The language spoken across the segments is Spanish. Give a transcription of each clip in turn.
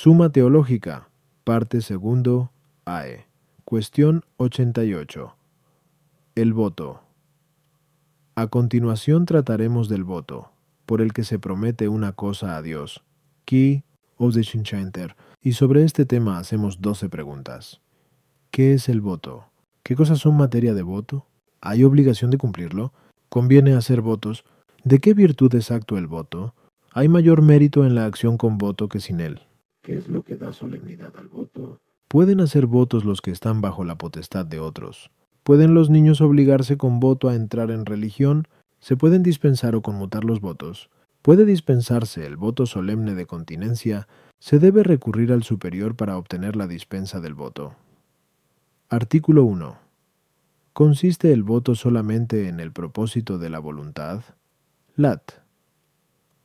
Suma teológica, parte segundo, AE. Cuestión 88. El voto. A continuación trataremos del voto, por el que se promete una cosa a Dios. Ki Enter. Y sobre este tema hacemos 12 preguntas. ¿Qué es el voto? ¿Qué cosas son materia de voto? ¿Hay obligación de cumplirlo? ¿Conviene hacer votos? ¿De qué virtud es acto el voto? ¿Hay mayor mérito en la acción con voto que sin él? ¿Qué es lo que da solemnidad al voto? ¿Pueden hacer votos los que están bajo la potestad de otros? ¿Pueden los niños obligarse con voto a entrar en religión? ¿Se pueden dispensar o conmutar los votos? ¿Puede dispensarse el voto solemne de continencia? ¿Se debe recurrir al superior para obtener la dispensa del voto? Artículo 1. ¿Consiste el voto solamente en el propósito de la voluntad? Lat.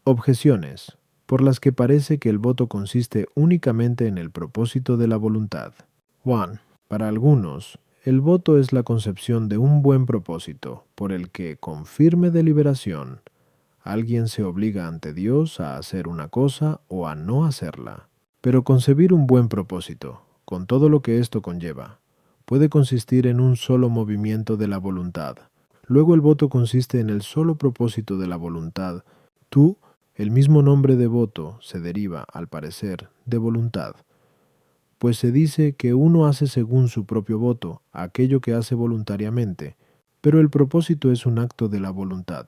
Objeciones, por las que parece que el voto consiste únicamente en el propósito de la voluntad. 1. Para algunos, el voto es la concepción de un buen propósito, por el que, con firme deliberación, alguien se obliga ante Dios a hacer una cosa o a no hacerla. Pero concebir un buen propósito, con todo lo que esto conlleva, puede consistir en un solo movimiento de la voluntad. Luego el voto consiste en el solo propósito de la voluntad. El mismo nombre de voto se deriva, al parecer, de voluntad, pues se dice que uno hace según su propio voto aquello que hace voluntariamente, pero el propósito es un acto de la voluntad,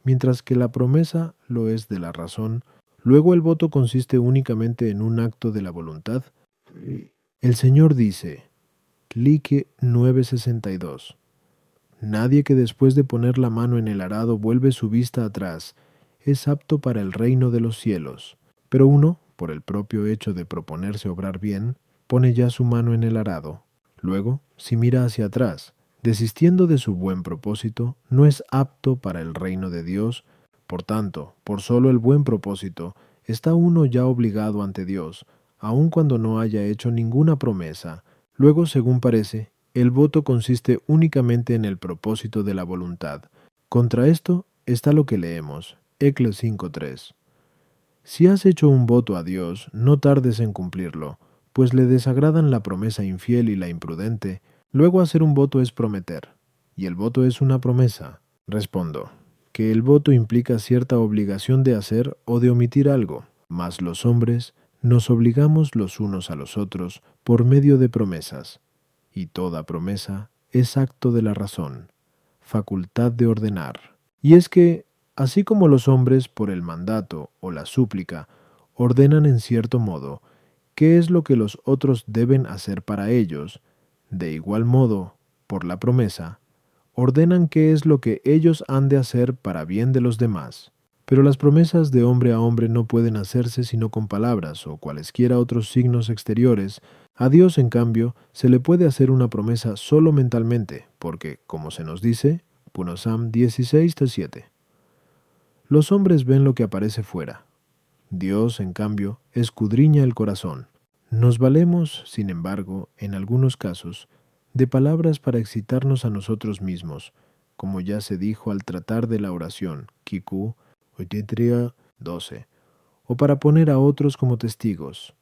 mientras que la promesa lo es de la razón. Luego el voto consiste únicamente en un acto de la voluntad. El Señor dice, Lique 9:62, nadie que después de poner la mano en el arado vuelve su vista atrás, es apto para el reino de los cielos. Pero uno, por el propio hecho de proponerse obrar bien, pone ya su mano en el arado. Luego, si mira hacia atrás, desistiendo de su buen propósito, no es apto para el reino de Dios. Por tanto, por solo el buen propósito, está uno ya obligado ante Dios, aun cuando no haya hecho ninguna promesa. Luego, según parece, el voto consiste únicamente en el propósito de la voluntad. Contra esto está lo que leemos, Ecles 5:3. Si has hecho un voto a Dios, no tardes en cumplirlo, pues le desagradan la promesa infiel y la imprudente. Luego hacer un voto es prometer, y el voto es una promesa. Respondo, que el voto implica cierta obligación de hacer o de omitir algo, mas los hombres nos obligamos los unos a los otros por medio de promesas, y toda promesa es acto de la razón, facultad de ordenar. Y es que, así como los hombres por el mandato o la súplica ordenan en cierto modo qué es lo que los otros deben hacer para ellos, de igual modo, por la promesa, ordenan qué es lo que ellos han de hacer para bien de los demás. Pero las promesas de hombre a hombre no pueden hacerse sino con palabras o cualesquiera otros signos exteriores. A Dios, en cambio, se le puede hacer una promesa solo mentalmente, porque, como se nos dice, Punosam 16:7. Los hombres ven lo que aparece fuera. Dios, en cambio, escudriña el corazón. Nos valemos, sin embargo, en algunos casos, de palabras para excitarnos a nosotros mismos, como ya se dijo al tratar de la oración, Kiku, Oititria 12, o para poner a otros como testigos,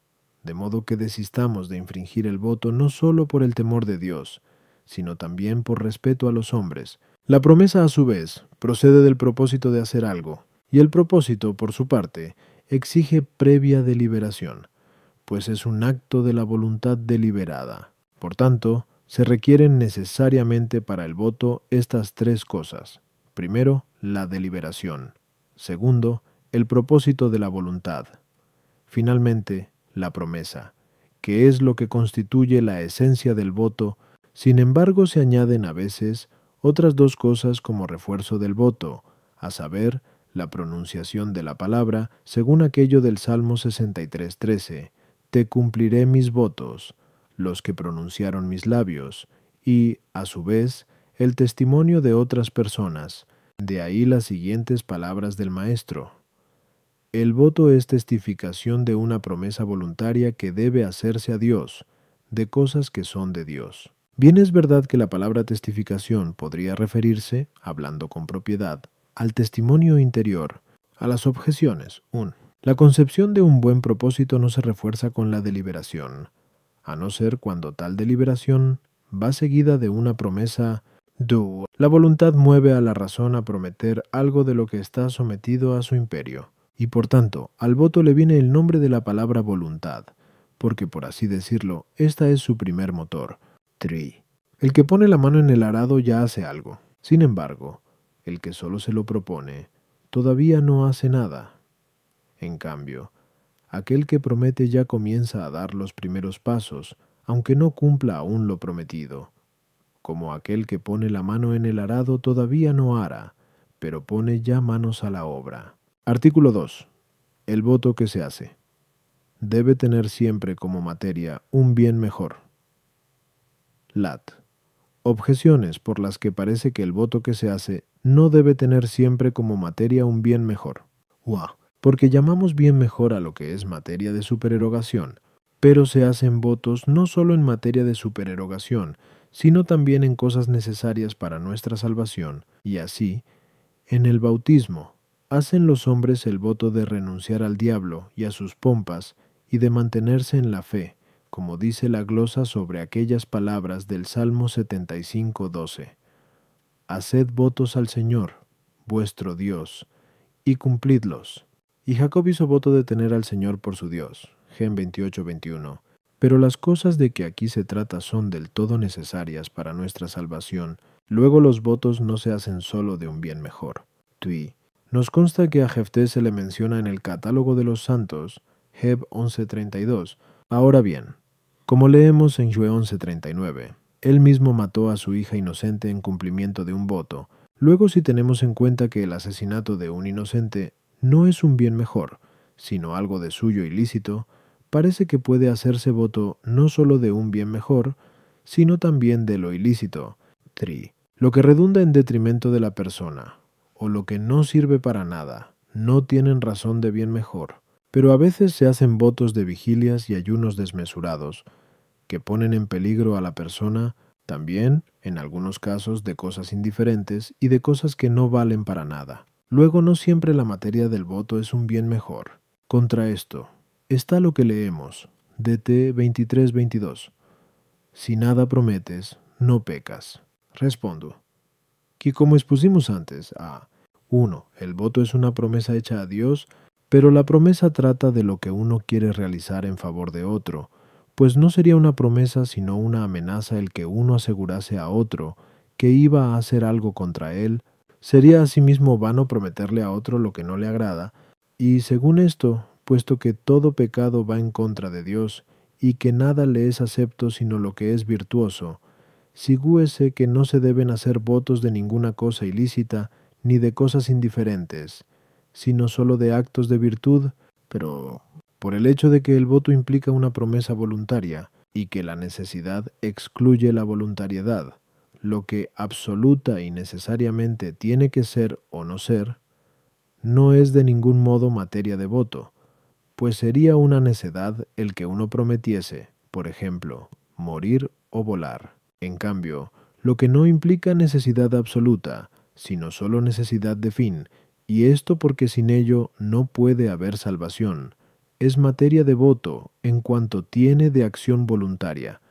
de modo que desistamos de infringir el voto no solo por el temor de Dios, sino también por respeto a los hombres. La promesa, a su vez, procede del propósito de hacer algo, y el propósito, por su parte, exige previa deliberación, pues es un acto de la voluntad deliberada. Por tanto, se requieren necesariamente para el voto estas tres cosas. Primero, la deliberación. Segundo, el propósito de la voluntad. Finalmente, la promesa, que es lo que constituye la esencia del voto. Sin embargo, se añaden a veces otras dos cosas como refuerzo del voto, a saber, la pronunciación de la palabra, según aquello del Salmo 63:13, te cumpliré mis votos, los que pronunciaron mis labios, y, a su vez, el testimonio de otras personas. De ahí las siguientes palabras del Maestro. El voto es testificación de una promesa voluntaria que debe hacerse a Dios, de cosas que son de Dios. Bien es verdad que la palabra testificación podría referirse, hablando con propiedad, al testimonio interior, a las objeciones, La concepción de un buen propósito no se refuerza con la deliberación, a no ser cuando tal deliberación va seguida de una promesa do. La voluntad mueve a la razón a prometer algo de lo que está sometido a su imperio, y por tanto, al voto le viene el nombre de la palabra voluntad, porque por así decirlo, esta es su primer motor. 3. El que pone la mano en el arado ya hace algo. Sin embargo, el que solo se lo propone, todavía no hace nada. En cambio, aquel que promete ya comienza a dar los primeros pasos, aunque no cumpla aún lo prometido. Como aquel que pone la mano en el arado todavía no ara, pero pone ya manos a la obra. Artículo 2. El voto que se hace debe tener siempre como materia un bien mejor. Lat. Objeciones por las que parece que el voto que se hace no debe tener siempre como materia un bien mejor. Wa. Porque llamamos bien mejor a lo que es materia de supererogación, pero se hacen votos no solo en materia de supererogación, sino también en cosas necesarias para nuestra salvación, y así, en el bautismo, hacen los hombres el voto de renunciar al diablo y a sus pompas, y de mantenerse en la fe, como dice la glosa sobre aquellas palabras del Salmo 75:12. Haced votos al Señor, vuestro Dios, y cumplidlos. Y Jacob hizo voto de tener al Señor por su Dios. Gen 28:21. Pero las cosas de que aquí se trata son del todo necesarias para nuestra salvación. Luego los votos no se hacen solo de un bien mejor. Tui. Nos consta que a Jefté se le menciona en el catálogo de los santos, Heb 11:32. Ahora bien, como leemos en Jue 11:39, él mismo mató a su hija inocente en cumplimiento de un voto. Luego, si tenemos en cuenta que el asesinato de un inocente no es un bien mejor, sino algo de suyo ilícito, parece que puede hacerse voto no solo de un bien mejor, sino también de lo ilícito. 3. Lo que redunda en detrimento de la persona, o lo que no sirve para nada, no tienen razón de bien mejor, pero a veces se hacen votos de vigilias y ayunos desmesurados, que ponen en peligro a la persona, también, en algunos casos, de cosas indiferentes y de cosas que no valen para nada. Luego, no siempre la materia del voto es un bien mejor. Contra esto, está lo que leemos, DT 23:22. Si nada prometes, no pecas. Respondo, que como expusimos antes, 1. El voto es una promesa hecha a Dios, pero la promesa trata de lo que uno quiere realizar en favor de otro, pues no sería una promesa sino una amenaza el que uno asegurase a otro que iba a hacer algo contra él. Sería asimismo vano prometerle a otro lo que no le agrada, y según esto, puesto que todo pecado va en contra de Dios, y que nada le es acepto sino lo que es virtuoso, sigúese que no se deben hacer votos de ninguna cosa ilícita, ni de cosas indiferentes, sino sólo de actos de virtud, pero por el hecho de que el voto implica una promesa voluntaria, y que la necesidad excluye la voluntariedad, lo que absoluta y necesariamente tiene que ser o no ser, no es de ningún modo materia de voto, pues sería una necedad el que uno prometiese, por ejemplo, morir o volar. En cambio, lo que no implica necesidad absoluta, sino solo necesidad de fin, y esto porque sin ello no puede haber salvación, es materia de voto en cuanto tiene de acción voluntaria,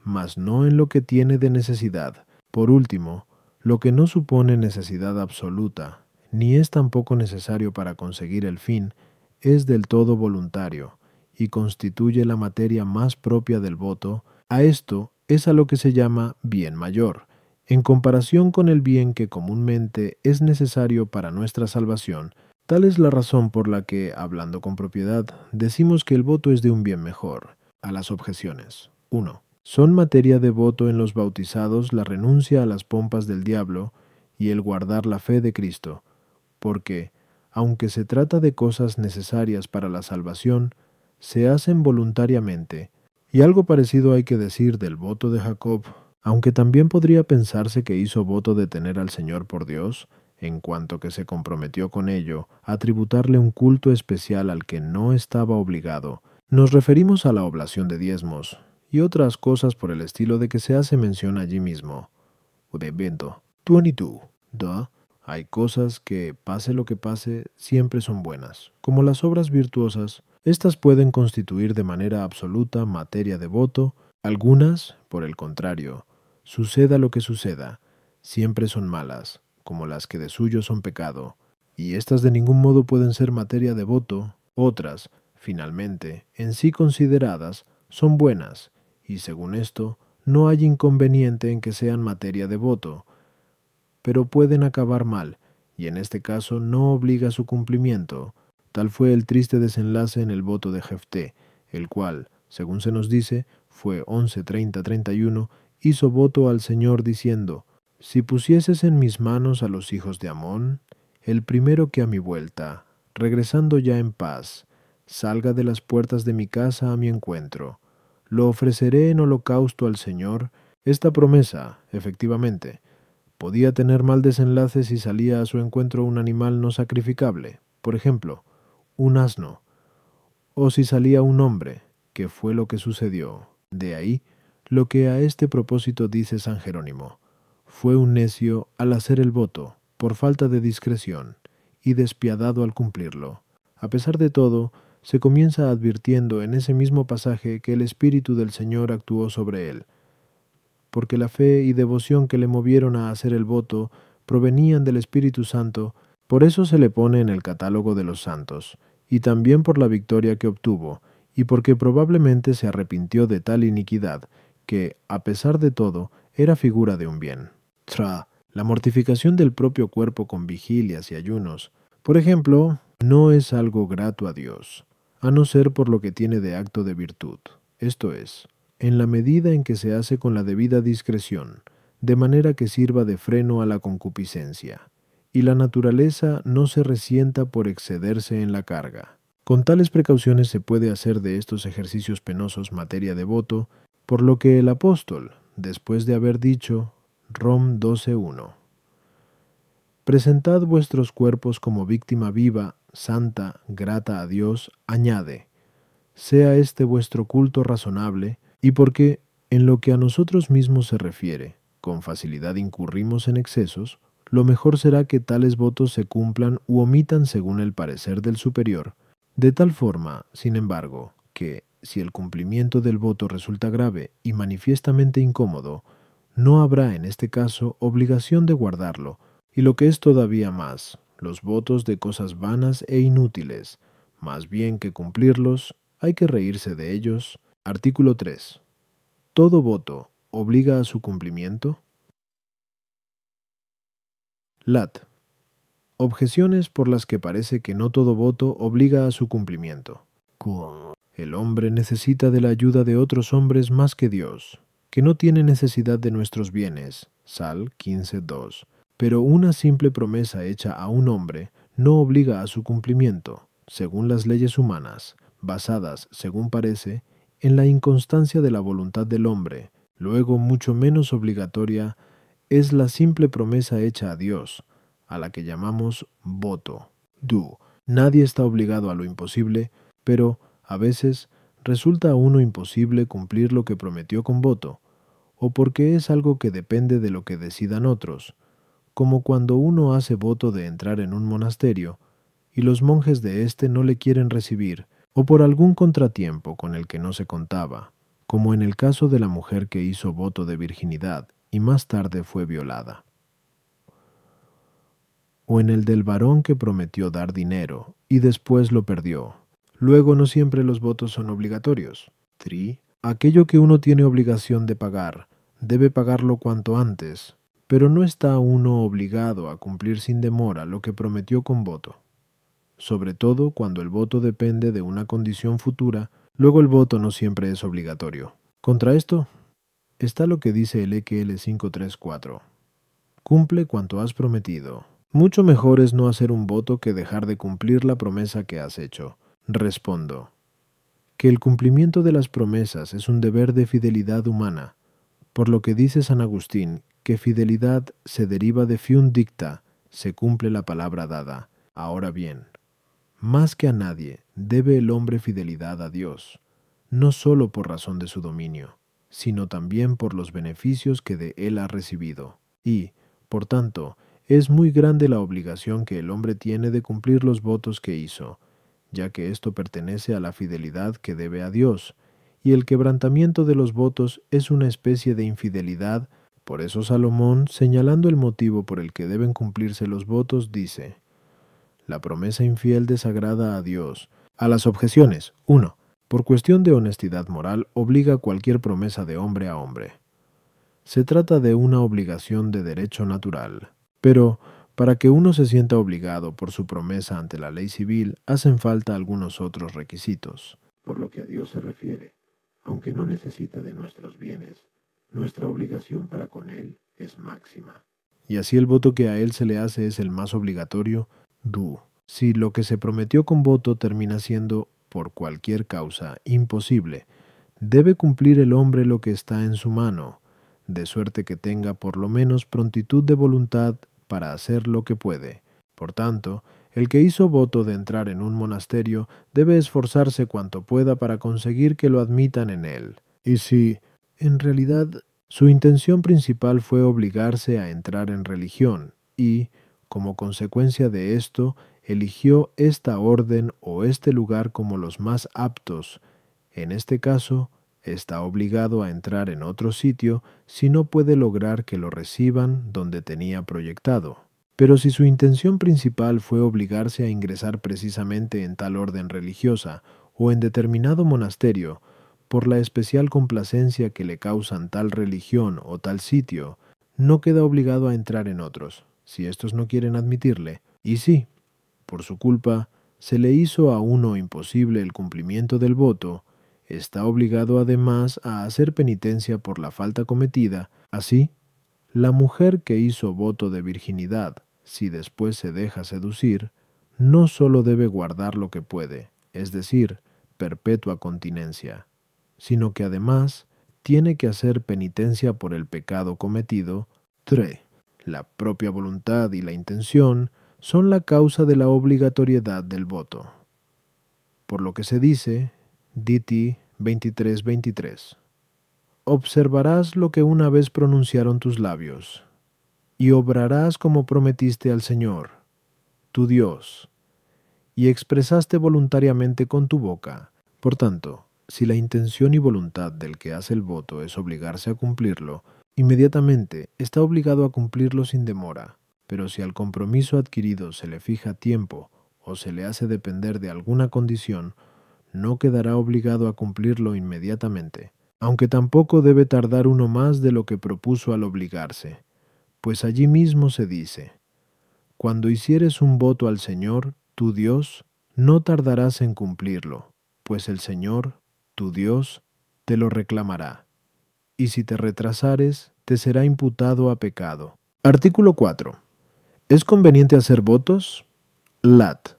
mas no en lo que tiene de necesidad. Por último, lo que no supone necesidad absoluta, ni es tampoco necesario para conseguir el fin, es del todo voluntario, y constituye la materia más propia del voto. A esto es a lo que se llama bien mayor, en comparación con el bien que comúnmente es necesario para nuestra salvación. Tal es la razón por la que, hablando con propiedad, decimos que el voto es de un bien mejor. A las objeciones. 1. Son materia de voto en los bautizados la renuncia a las pompas del diablo y el guardar la fe de Cristo, porque, aunque se trata de cosas necesarias para la salvación, se hacen voluntariamente, y algo parecido hay que decir del voto de Jacob, aunque también podría pensarse que hizo voto de tener al Señor por Dios, en cuanto que se comprometió con ello a tributarle un culto especial al que no estaba obligado. Nos referimos a la oblación de diezmos, y otras cosas por el estilo de que se hace mención allí mismo. Evento 22. Hay cosas que, pase lo que pase, siempre son buenas. Como las obras virtuosas, estas pueden constituir de manera absoluta materia de voto. Algunas, por el contrario, suceda lo que suceda, siempre son malas, como las que de suyo son pecado, y éstas de ningún modo pueden ser materia de voto. Otras, finalmente, en sí consideradas, son buenas, y según esto, no hay inconveniente en que sean materia de voto, pero pueden acabar mal, y en este caso no obliga a su cumplimiento. Tal fue el triste desenlace en el voto de Jefté, el cual, según se nos dice, fue 11:30-31, hizo voto al Señor diciendo: «Si pusieses en mis manos a los hijos de Amón, el primero que a mi vuelta, regresando ya en paz, salga de las puertas de mi casa a mi encuentro, lo ofreceré en holocausto al Señor». Esta promesa, efectivamente, podía tener mal desenlace si salía a su encuentro un animal no sacrificable, por ejemplo, un asno, o si salía un hombre, que fue lo que sucedió. De ahí lo que a este propósito dice San Jerónimo: fue un necio al hacer el voto, por falta de discreción, y despiadado al cumplirlo. A pesar de todo, se comienza advirtiendo en ese mismo pasaje que el Espíritu del Señor actuó sobre él, porque la fe y devoción que le movieron a hacer el voto provenían del Espíritu Santo. Por eso se le pone en el catálogo de los santos, y también por la victoria que obtuvo, y porque probablemente se arrepintió de tal iniquidad, que, a pesar de todo, era figura de un bien. La mortificación del propio cuerpo con vigilias y ayunos, por ejemplo, no es algo grato a Dios, a no ser por lo que tiene de acto de virtud, esto es, en la medida en que se hace con la debida discreción, de manera que sirva de freno a la concupiscencia, y la naturaleza no se resienta por excederse en la carga. Con tales precauciones se puede hacer de estos ejercicios penosos materia de voto, por lo que el apóstol, después de haber dicho, Rom 12:1, presentad vuestros cuerpos como víctima viva, santa, grata a Dios, añade, sea este vuestro culto razonable, y porque, en lo que a nosotros mismos se refiere, con facilidad incurrimos en excesos, lo mejor será que tales votos se cumplan u omitan según el parecer del superior, de tal forma, sin embargo, que, si el cumplimiento del voto resulta grave y manifiestamente incómodo, no habrá en este caso obligación de guardarlo, y lo que es todavía más, los votos de cosas vanas e inútiles, más bien que cumplirlos, hay que reírse de ellos. Artículo 3. ¿Todo voto obliga a su cumplimiento? Lat. Objeciones por las que parece que no todo voto obliga a su cumplimiento. El hombre necesita de la ayuda de otros hombres más que Dios, que no tiene necesidad de nuestros bienes. Sal 15:2. Pero una simple promesa hecha a un hombre no obliga a su cumplimiento, según las leyes humanas, basadas, según parece, en la inconstancia de la voluntad del hombre. Luego, mucho menos obligatoria es la simple promesa hecha a Dios, a la que llamamos voto. Nadie está obligado a lo imposible, pero, a veces, resulta a uno imposible cumplir lo que prometió con voto, o porque es algo que depende de lo que decidan otros, como cuando uno hace voto de entrar en un monasterio, y los monjes de éste no le quieren recibir, o por algún contratiempo con el que no se contaba, como en el caso de la mujer que hizo voto de virginidad y más tarde fue violada. O en el del varón que prometió dar dinero y después lo perdió. Luego no siempre los votos son obligatorios. Aquello que uno tiene obligación de pagar, debe pagarlo cuanto antes, pero no está uno obligado a cumplir sin demora lo que prometió con voto. Sobre todo cuando el voto depende de una condición futura, luego el voto no siempre es obligatorio. Contra esto está lo que dice el EQL 5.3.4. Cumple cuanto has prometido. Mucho mejor es no hacer un voto que dejar de cumplir la promesa que has hecho. Respondo, que el cumplimiento de las promesas es un deber de fidelidad humana, por lo que dice San Agustín, que fidelidad se deriva de fium dicta, se cumple la palabra dada. Ahora bien, más que a nadie debe el hombre fidelidad a Dios, no sólo por razón de su dominio, sino también por los beneficios que de él ha recibido, y, por tanto, es muy grande la obligación que el hombre tiene de cumplir los votos que hizo, ya que esto pertenece a la fidelidad que debe a Dios, y el quebrantamiento de los votos es una especie de infidelidad. Por eso Salomón, señalando el motivo por el que deben cumplirse los votos, dice: la promesa infiel desagrada a Dios. A las objeciones. 1. Por cuestión de honestidad moral, obliga cualquier promesa de hombre a hombre. Se trata de una obligación de derecho natural. Pero, para que uno se sienta obligado por su promesa ante la ley civil, hacen falta algunos otros requisitos. Por lo que a Dios se refiere, aunque no necesita de nuestros bienes, nuestra obligación para con Él es máxima. Y así el voto que a Él se le hace es el más obligatorio. Si lo que se prometió con voto termina siendo, por cualquier causa, imposible, debe cumplir el hombre lo que está en su mano, de suerte que tenga por lo menos prontitud de voluntad para hacer lo que puede. Por tanto, el que hizo voto de entrar en un monasterio debe esforzarse cuanto pueda para conseguir que lo admitan en él. Y si, en realidad, su intención principal fue obligarse a entrar en religión y, como consecuencia de esto, eligió esta orden o este lugar como los más aptos, en este caso, está obligado a entrar en otro sitio si no puede lograr que lo reciban donde tenía proyectado. Pero si su intención principal fue obligarse a ingresar precisamente en tal orden religiosa o en determinado monasterio, por la especial complacencia que le causan tal religión o tal sitio, no queda obligado a entrar en otros, si éstos no quieren admitirle. Y sí, por su culpa, se le hizo a uno imposible el cumplimiento del voto, está obligado además a hacer penitencia por la falta cometida. Así, la mujer que hizo voto de virginidad, si después se deja seducir, no sólo debe guardar lo que puede, es decir, perpetua continencia, sino que además tiene que hacer penitencia por el pecado cometido. 3. La propia voluntad y la intención son la causa de la obligatoriedad del voto. Por lo que se dice, Diti 23:23, observarás lo que una vez pronunciaron tus labios, y obrarás como prometiste al Señor, tu Dios, y expresaste voluntariamente con tu boca. Por tanto, si la intención y voluntad del que hace el voto es obligarse a cumplirlo, inmediatamente está obligado a cumplirlo sin demora. Pero si al compromiso adquirido se le fija tiempo o se le hace depender de alguna condición, no quedará obligado a cumplirlo inmediatamente, aunque tampoco debe tardar uno más de lo que propuso al obligarse, pues allí mismo se dice: cuando hicieres un voto al Señor, tu Dios, no tardarás en cumplirlo, pues el Señor, tu Dios, te lo reclamará, y si te retrasares, te será imputado a pecado. Artículo 4. ¿Es conveniente hacer votos? Lat.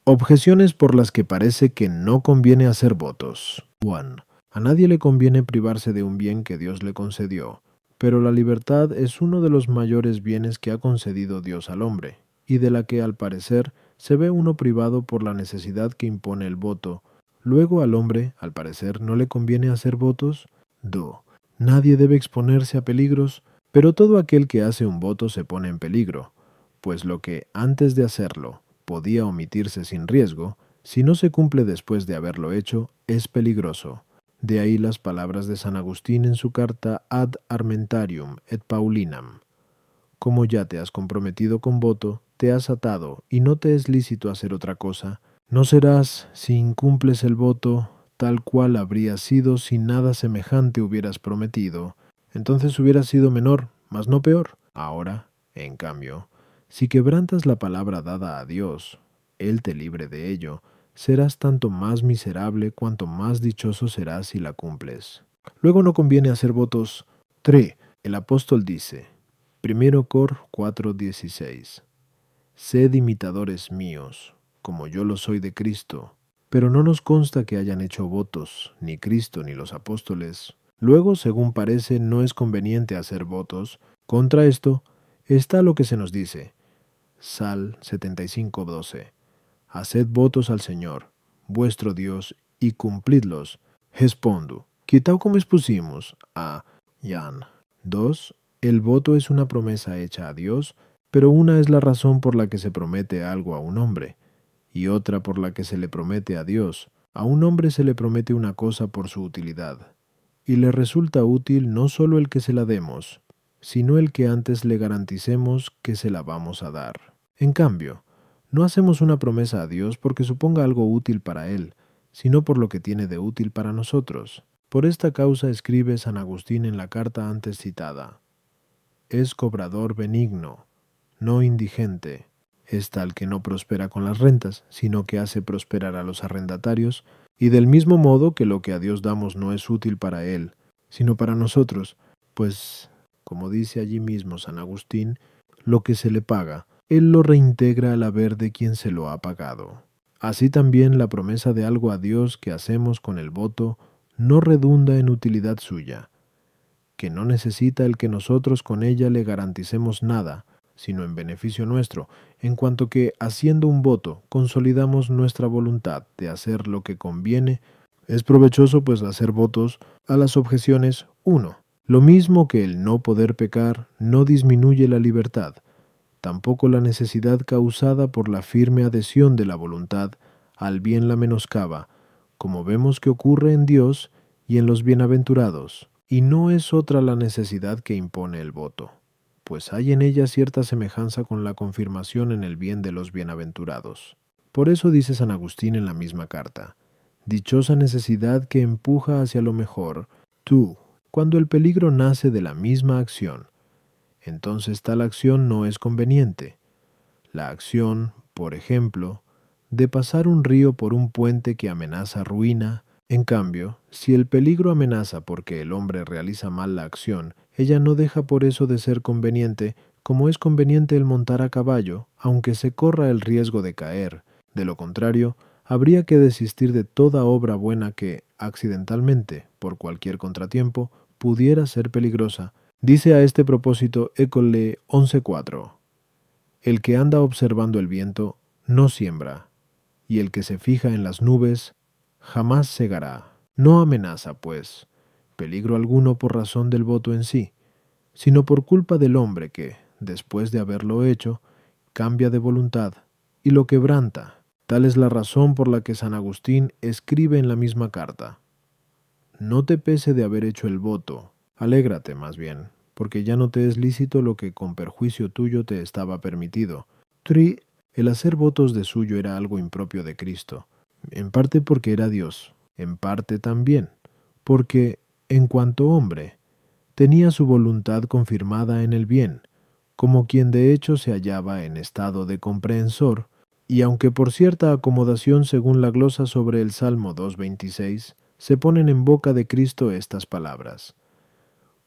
Objeciones por las que parece que no conviene hacer votos. 1. A nadie le conviene privarse de un bien que Dios le concedió, pero la libertad es uno de los mayores bienes que ha concedido Dios al hombre, y de la que al parecer se ve uno privado por la necesidad que impone el voto. Luego al hombre, al parecer, no le conviene hacer votos. 2. Nadie debe exponerse a peligros, pero todo aquel que hace un voto se pone en peligro, pues lo que antes de hacerlo podía omitirse sin riesgo, si no se cumple después de haberlo hecho, es peligroso. De ahí las palabras de San Agustín en su carta Ad Armentarium et Paulinam. Como ya te has comprometido con voto, te has atado y no te es lícito hacer otra cosa, no serás, si incumples el voto, tal cual habrías sido si nada semejante hubieras prometido. Entonces hubieras sido menor, mas no peor. Ahora, en cambio, si quebrantas la palabra dada a Dios, Él te libre de ello, serás tanto más miserable cuanto más dichoso serás si la cumples. Luego no conviene hacer votos. 3. El apóstol dice, 1 Cor 4:16, sed imitadores míos, como yo lo soy de Cristo. Pero no nos consta que hayan hecho votos, ni Cristo ni los apóstoles. Luego, según parece, no es conveniente hacer votos. Contra esto está lo que se nos dice. Sal 75:12. Haced votos al Señor, vuestro Dios, y cumplidlos. Respondo, que tal como expusimos a Jan 2, El voto es una promesa hecha a Dios, pero una es la razón por la que se promete algo a un hombre, y otra por la que se le promete a Dios. A un hombre se le promete una cosa por su utilidad, y le resulta útil no solo el que se la demos, sino el que antes le garanticemos que se la vamos a dar. En cambio, no hacemos una promesa a Dios porque suponga algo útil para Él, sino por lo que tiene de útil para nosotros. Por esta causa escribe San Agustín en la carta antes citada: es cobrador benigno, no indigente. Es tal que no prospera con las rentas, sino que hace prosperar a los arrendatarios, y del mismo modo que lo que a Dios damos no es útil para Él, sino para nosotros, pues, como dice allí mismo San Agustín, lo que se le paga, Él lo reintegra al haber de quien se lo ha pagado. Así también la promesa de algo a Dios que hacemos con el voto no redunda en utilidad suya, que no necesita el que nosotros con ella le garanticemos nada, sino en beneficio nuestro, en cuanto que, haciendo un voto, consolidamos nuestra voluntad de hacer lo que conviene. Es provechoso, pues, hacer votos a las objeciones 1. Lo mismo que el no poder pecar no disminuye la libertad, tampoco la necesidad causada por la firme adhesión de la voluntad al bien la menoscaba, como vemos que ocurre en Dios y en los bienaventurados. Y no es otra la necesidad que impone el voto, pues hay en ella cierta semejanza con la confirmación en el bien de los bienaventurados. Por eso dice San Agustín en la misma carta: dichosa necesidad que empuja hacia lo mejor. Tú, cuando el peligro nace de la misma acción, entonces tal acción no es conveniente. La acción, por ejemplo, de pasar un río por un puente que amenaza ruina. En cambio, si el peligro amenaza porque el hombre realiza mal la acción, ella no deja por eso de ser conveniente, como es conveniente el montar a caballo, aunque se corra el riesgo de caer. De lo contrario, habría que desistir de toda obra buena que, accidentalmente, por cualquier contratiempo, pudiera ser peligrosa. Dice a este propósito École 11.4: el que anda observando el viento no siembra, y el que se fija en las nubes jamás segará. No amenaza, pues, peligro alguno por razón del voto en sí, sino por culpa del hombre que, después de haberlo hecho, cambia de voluntad y lo quebranta. Tal es la razón por la que San Agustín escribe en la misma carta: no te pese de haber hecho el voto, alégrate más bien, porque ya no te es lícito lo que con perjuicio tuyo te estaba permitido. El hacer votos de suyo era algo impropio de Cristo, en parte porque era Dios, en parte también porque, en cuanto hombre, tenía su voluntad confirmada en el bien, como quien de hecho se hallaba en estado de comprehensor, y aunque por cierta acomodación según la glosa sobre el Salmo 2.26, se ponen en boca de Cristo estas palabras: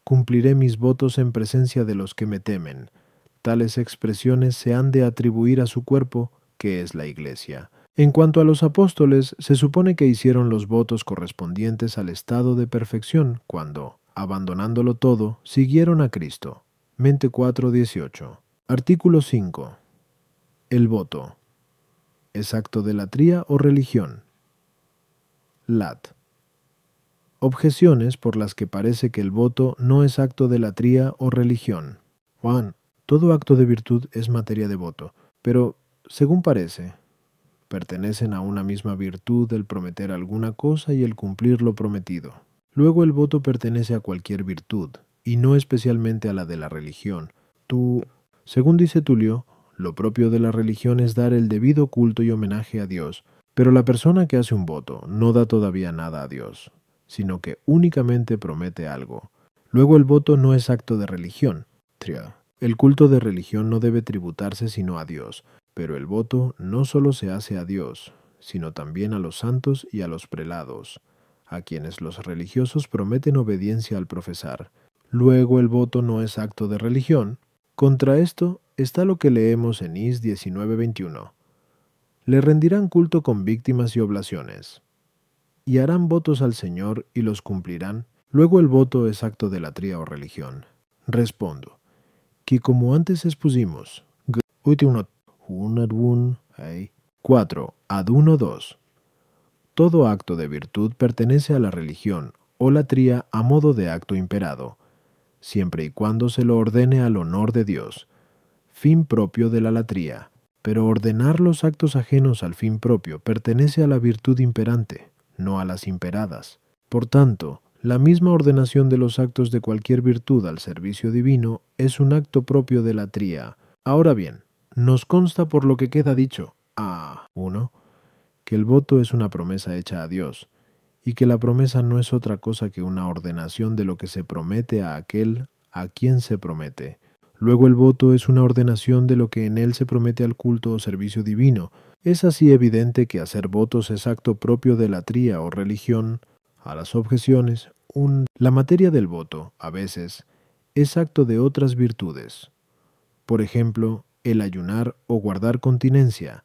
cumpliré mis votos en presencia de los que me temen. Tales expresiones se han de atribuir a su cuerpo, que es la Iglesia. En cuanto a los apóstoles, se supone que hicieron los votos correspondientes al estado de perfección, cuando, abandonándolo todo, siguieron a Cristo. Mente 4.18. Artículo 5. El voto. ¿Es acto de latría o religión? Lat. Objeciones por las que parece que el voto no es acto de latría o religión. 1. Todo acto de virtud es materia de voto, pero, según parece, pertenecen a una misma virtud el prometer alguna cosa y el cumplir lo prometido. Luego el voto pertenece a cualquier virtud, y no especialmente a la de la religión. Según dice Tulio, lo propio de la religión es dar el debido culto y homenaje a Dios, pero la persona que hace un voto no da todavía nada a Dios, sino que únicamente promete algo. Luego el voto no es acto de religión. El culto de religión no debe tributarse sino a Dios, pero el voto no solo se hace a Dios, sino también a los santos y a los prelados, a quienes los religiosos prometen obediencia al profesar. Luego el voto no es acto de religión. Contra esto está lo que leemos en Is 19:21. Le rendirán culto con víctimas y oblaciones, y harán votos al Señor y los cumplirán. Luego el voto es acto de latría o religión. Respondo, que como antes expusimos, 4. Ad 1.2. Todo acto de virtud pertenece a la religión o latría a modo de acto imperado. siempre y cuando se lo ordene al honor de Dios, fin propio de la latría. Pero ordenar los actos ajenos al fin propio pertenece a la virtud imperante, no a las imperadas. Por tanto, la misma ordenación de los actos de cualquier virtud al servicio divino es un acto propio de latría. Ahora bien, nos consta por lo que queda dicho, a 1, que el voto es una promesa hecha a Dios, y que la promesa no es otra cosa que una ordenación de lo que se promete a aquel a quien se promete. Luego el voto es una ordenación de lo que en él se promete al culto o servicio divino. Es así evidente que hacer votos es acto propio de latría o religión. A las objeciones, la materia del voto, a veces, es acto de otras virtudes. Por ejemplo, el ayunar o guardar continencia,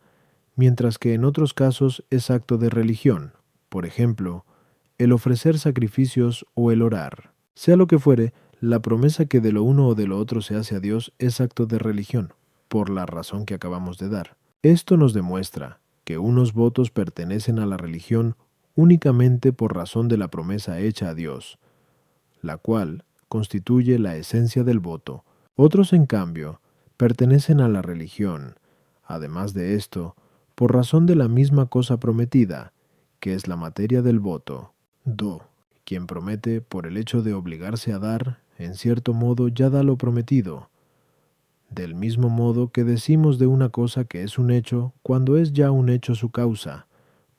mientras que en otros casos es acto de religión. Por ejemplo, el ofrecer sacrificios o el orar. Sea lo que fuere, la promesa que de lo uno o de lo otro se hace a Dios es acto de religión, por la razón que acabamos de dar. Esto nos demuestra que unos votos pertenecen a la religión únicamente por razón de la promesa hecha a Dios, la cual constituye la esencia del voto. Otros, en cambio, pertenecen a la religión, además de esto, por razón de la misma cosa prometida, que es la materia del voto. Quien promete, por el hecho de obligarse a dar, en cierto modo ya da lo prometido. Del mismo modo que decimos de una cosa que es un hecho cuando es ya un hecho su causa,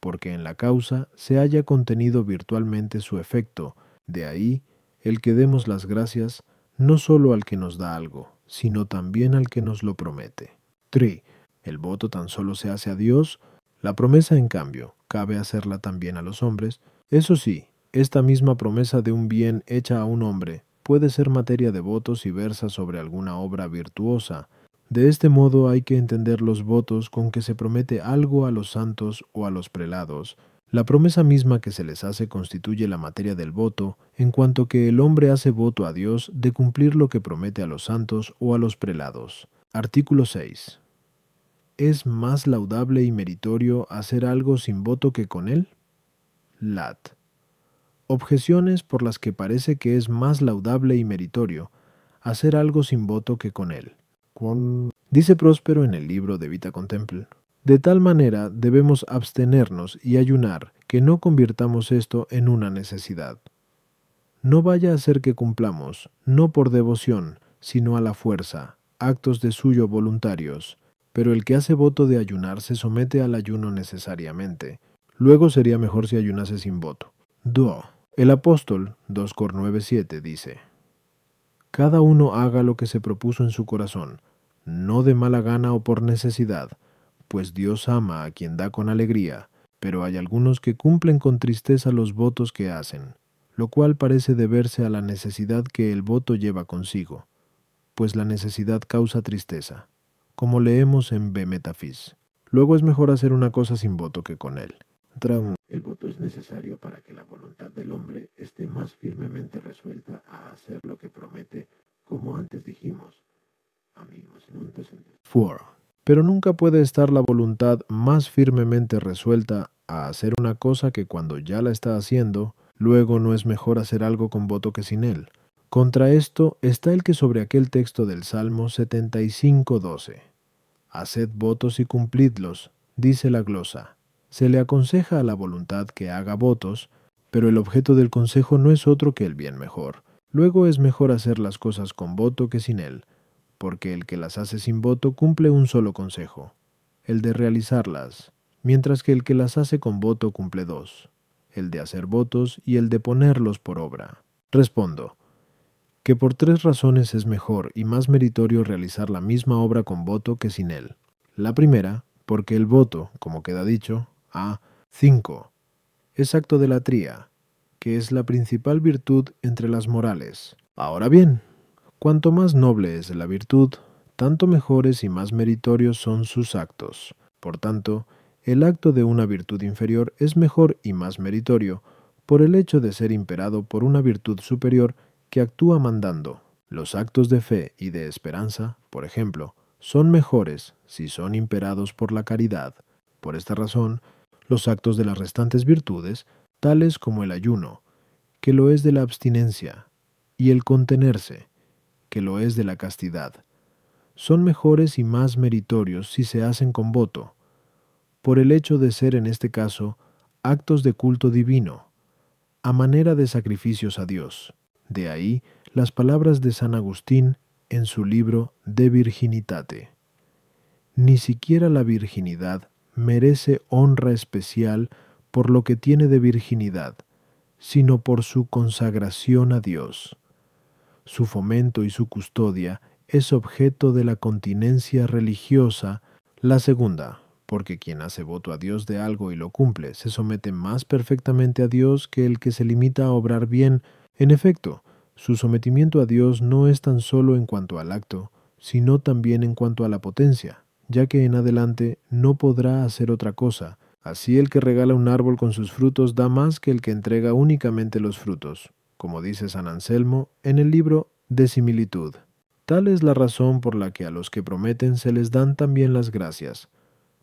porque en la causa se haya contenido virtualmente su efecto. De ahí el que demos las gracias no solo al que nos da algo, sino también al que nos lo promete. 3. El voto tan solo se hace a Dios, la promesa, en cambio, cabe hacerla también a los hombres. Eso sí, esta misma promesa de un bien hecha a un hombre puede ser materia de votos y versa sobre alguna obra virtuosa. De este modo hay que entender los votos con que se promete algo a los santos o a los prelados. La promesa misma que se les hace constituye la materia del voto, en cuanto que el hombre hace voto a Dios de cumplir lo que promete a los santos o a los prelados. Artículo 6. ¿Es más laudable y meritorio hacer algo sin voto que con él? Lat. Objeciones por las que parece que es más laudable y meritorio hacer algo sin voto que con él. Dice Próspero en el libro de Vita Contemple: de tal manera debemos abstenernos y ayunar que no convirtamos esto en una necesidad. No vaya a ser que cumplamos, no por devoción, sino a la fuerza, actos de suyo voluntarios, pero el que hace voto de ayunar se somete al ayuno necesariamente. Luego sería mejor si ayunase sin voto. El apóstol 2 Cor 9:7 dice: cada uno haga lo que se propuso en su corazón, no de mala gana o por necesidad, pues Dios ama a quien da con alegría, pero hay algunos que cumplen con tristeza los votos que hacen, lo cual parece deberse a la necesidad que el voto lleva consigo, pues la necesidad causa tristeza, como leemos en B. Metafis. Luego es mejor hacer una cosa sin voto que con él. El voto es necesario para que la voluntad del hombre esté más firmemente resuelta a hacer lo que promete, como antes dijimos. Amigos, en un presente. 4. Pero nunca puede estar la voluntad más firmemente resuelta a hacer una cosa que cuando ya la está haciendo, luego no es mejor hacer algo con voto que sin él. Contra esto está el que sobre aquel texto del Salmo 75:12. Haced votos y cumplidlos, dice la glosa. Se le aconseja a la voluntad que haga votos, pero el objeto del consejo no es otro que el bien mejor. Luego es mejor hacer las cosas con voto que sin él, porque el que las hace sin voto cumple un solo consejo, el de realizarlas, mientras que el que las hace con voto cumple dos, el de hacer votos y el de ponerlos por obra. Respondo, que por 3 razones es mejor y más meritorio realizar la misma obra con voto que sin él. La primera, porque el voto, como queda dicho, a 5, es acto de latría, que es la principal virtud entre las morales. Ahora bien, cuanto más noble es la virtud, tanto mejores y más meritorios son sus actos. Por tanto, el acto de una virtud inferior es mejor y más meritorio por el hecho de ser imperado por una virtud superior que actúa mandando. Los actos de fe y de esperanza, por ejemplo, son mejores si son imperados por la caridad. Por esta razón, los actos de las restantes virtudes, tales como el ayuno, que lo es de la abstinencia, y el contenerse, que lo es de la castidad, son mejores y más meritorios si se hacen con voto, por el hecho de ser en este caso actos de culto divino, a manera de sacrificios a Dios. De ahí las palabras de San Agustín en su libro De Virginitate. Ni siquiera la virginidad merece honra especial por lo que tiene de virginidad, sino por su consagración a Dios. Su fomento y su custodia es objeto de la continencia religiosa. La segunda, porque quien hace voto a Dios de algo y lo cumple, se somete más perfectamente a Dios que el que se limita a obrar bien. En efecto, su sometimiento a Dios no es tan solo en cuanto al acto, sino también en cuanto a la potencia, ya que en adelante no podrá hacer otra cosa. Así el que regala un árbol con sus frutos da más que el que entrega únicamente los frutos, como dice San Anselmo en el libro De Similitud. Tal es la razón por la que a los que prometen se les dan también las gracias,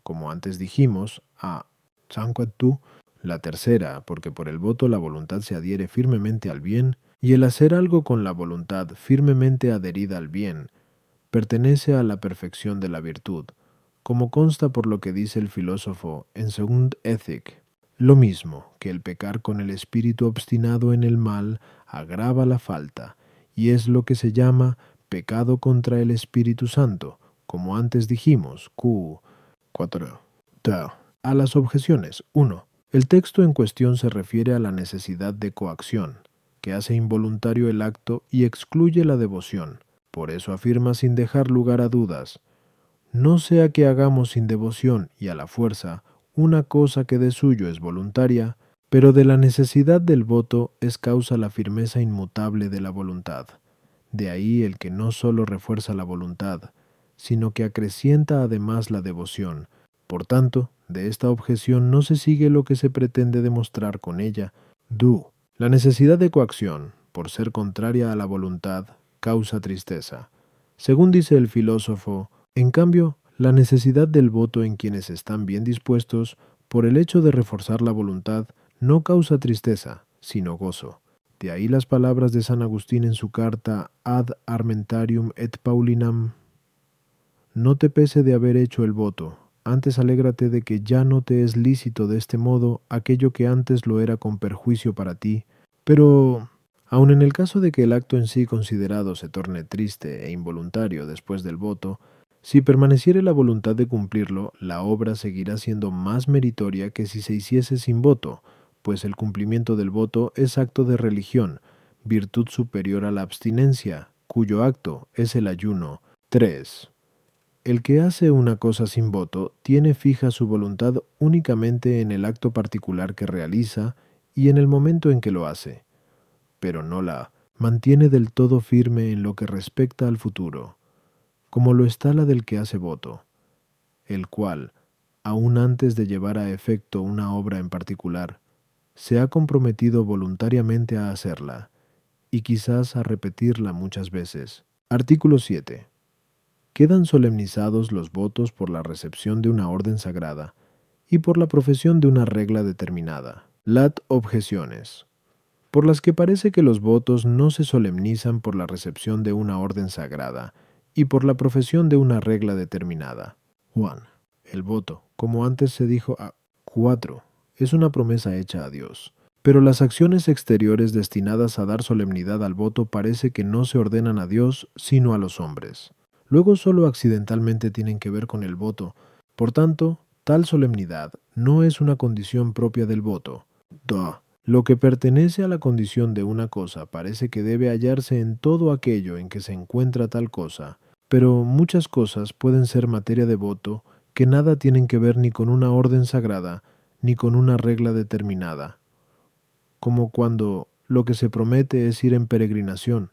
como antes dijimos, a Sanquatu, la tercera, porque por el voto la voluntad se adhiere firmemente al bien, y el hacer algo con la voluntad firmemente adherida al bien, pertenece a la perfección de la virtud, como consta por lo que dice el filósofo en Second Ethic. Lo mismo que el pecar con el espíritu obstinado en el mal agrava la falta, y es lo que se llama pecado contra el Espíritu Santo, como antes dijimos, Q. 4. A las objeciones. 1. El texto en cuestión se refiere a la necesidad de coacción, que hace involuntario el acto y excluye la devoción. Por eso afirma sin dejar lugar a dudas: no sea que hagamos sin devoción y a la fuerza una cosa que de suyo es voluntaria, pero de la necesidad del voto es causa la firmeza inmutable de la voluntad. De ahí el que no sólo refuerza la voluntad, sino que acrecienta además la devoción. Por tanto, de esta objeción no se sigue lo que se pretende demostrar con ella. La necesidad de coacción, por ser contraria a la voluntad, causa tristeza. Según dice el filósofo, en cambio, la necesidad del voto en quienes están bien dispuestos, por el hecho de reforzar la voluntad, no causa tristeza, sino gozo. De ahí las palabras de San Agustín en su carta Ad Armentarium et Paulinam: no te pese de haber hecho el voto, antes alégrate de que ya no te es lícito de este modo aquello que antes lo era con perjuicio para ti. Pero, aun en el caso de que el acto en sí considerado se torne triste e involuntario después del voto, si permaneciere la voluntad de cumplirlo, la obra seguirá siendo más meritoria que si se hiciese sin voto, pues el cumplimiento del voto es acto de religión, virtud superior a la abstinencia, cuyo acto es el ayuno. 3. El que hace una cosa sin voto tiene fija su voluntad únicamente en el acto particular que realiza y en el momento en que lo hace, pero no la mantiene del todo firme en lo que respecta al futuro, como lo está la del que hace voto, el cual, aun antes de llevar a efecto una obra en particular, se ha comprometido voluntariamente a hacerla, y quizás a repetirla muchas veces. Artículo 7. Quedan solemnizados los votos por la recepción de una orden sagrada y por la profesión de una regla determinada. Lat objeciones, por las que parece que los votos no se solemnizan por la recepción de una orden sagrada y por la profesión de una regla determinada. 1. El voto, como antes se dijo a 4, es una promesa hecha a Dios. Pero las acciones exteriores destinadas a dar solemnidad al voto parece que no se ordenan a Dios, sino a los hombres. Luego solo accidentalmente tienen que ver con el voto. Por tanto, tal solemnidad no es una condición propia del voto. Lo que pertenece a la condición de una cosa parece que debe hallarse en todo aquello en que se encuentra tal cosa, pero muchas cosas pueden ser materia de voto que nada tienen que ver ni con una orden sagrada, ni con una regla determinada, como cuando lo que se promete es ir en peregrinación,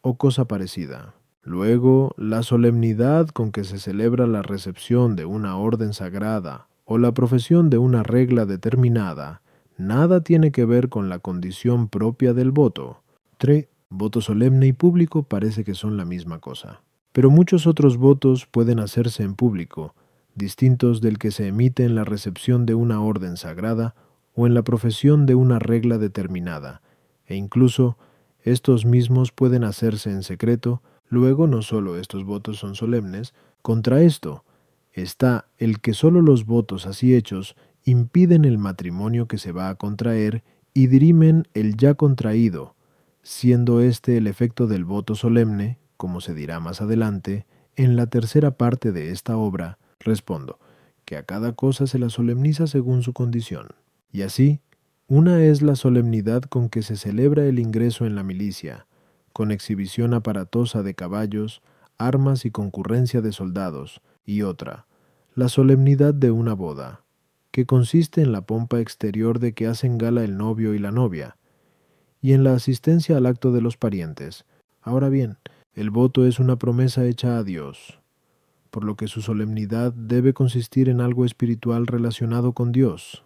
o cosa parecida. Luego, la solemnidad con que se celebra la recepción de una orden sagrada o la profesión de una regla determinada nada tiene que ver con la condición propia del voto. 3. Voto solemne y público parece que son la misma cosa. Pero muchos otros votos pueden hacerse en público, distintos del que se emite en la recepción de una orden sagrada o en la profesión de una regla determinada, e incluso Estos mismos pueden hacerse en secreto, luego no solo estos votos son solemnes, contra esto está el que solo los votos así hechos impiden el matrimonio que se va a contraer y dirimen el ya contraído, siendo este el efecto del voto solemne, como se dirá más adelante, en la tercera parte de esta obra. Respondo, que a cada cosa se la solemniza según su condición. Y así, una es la solemnidad con que se celebra el ingreso en la milicia, con exhibición aparatosa de caballos, armas y concurrencia de soldados, y otra, la solemnidad de una boda, que consiste en la pompa exterior de que hacen gala el novio y la novia, y en la asistencia al acto de los parientes. Ahora bien, el voto es una promesa hecha a Dios, por lo que su solemnidad debe consistir en algo espiritual relacionado con Dios,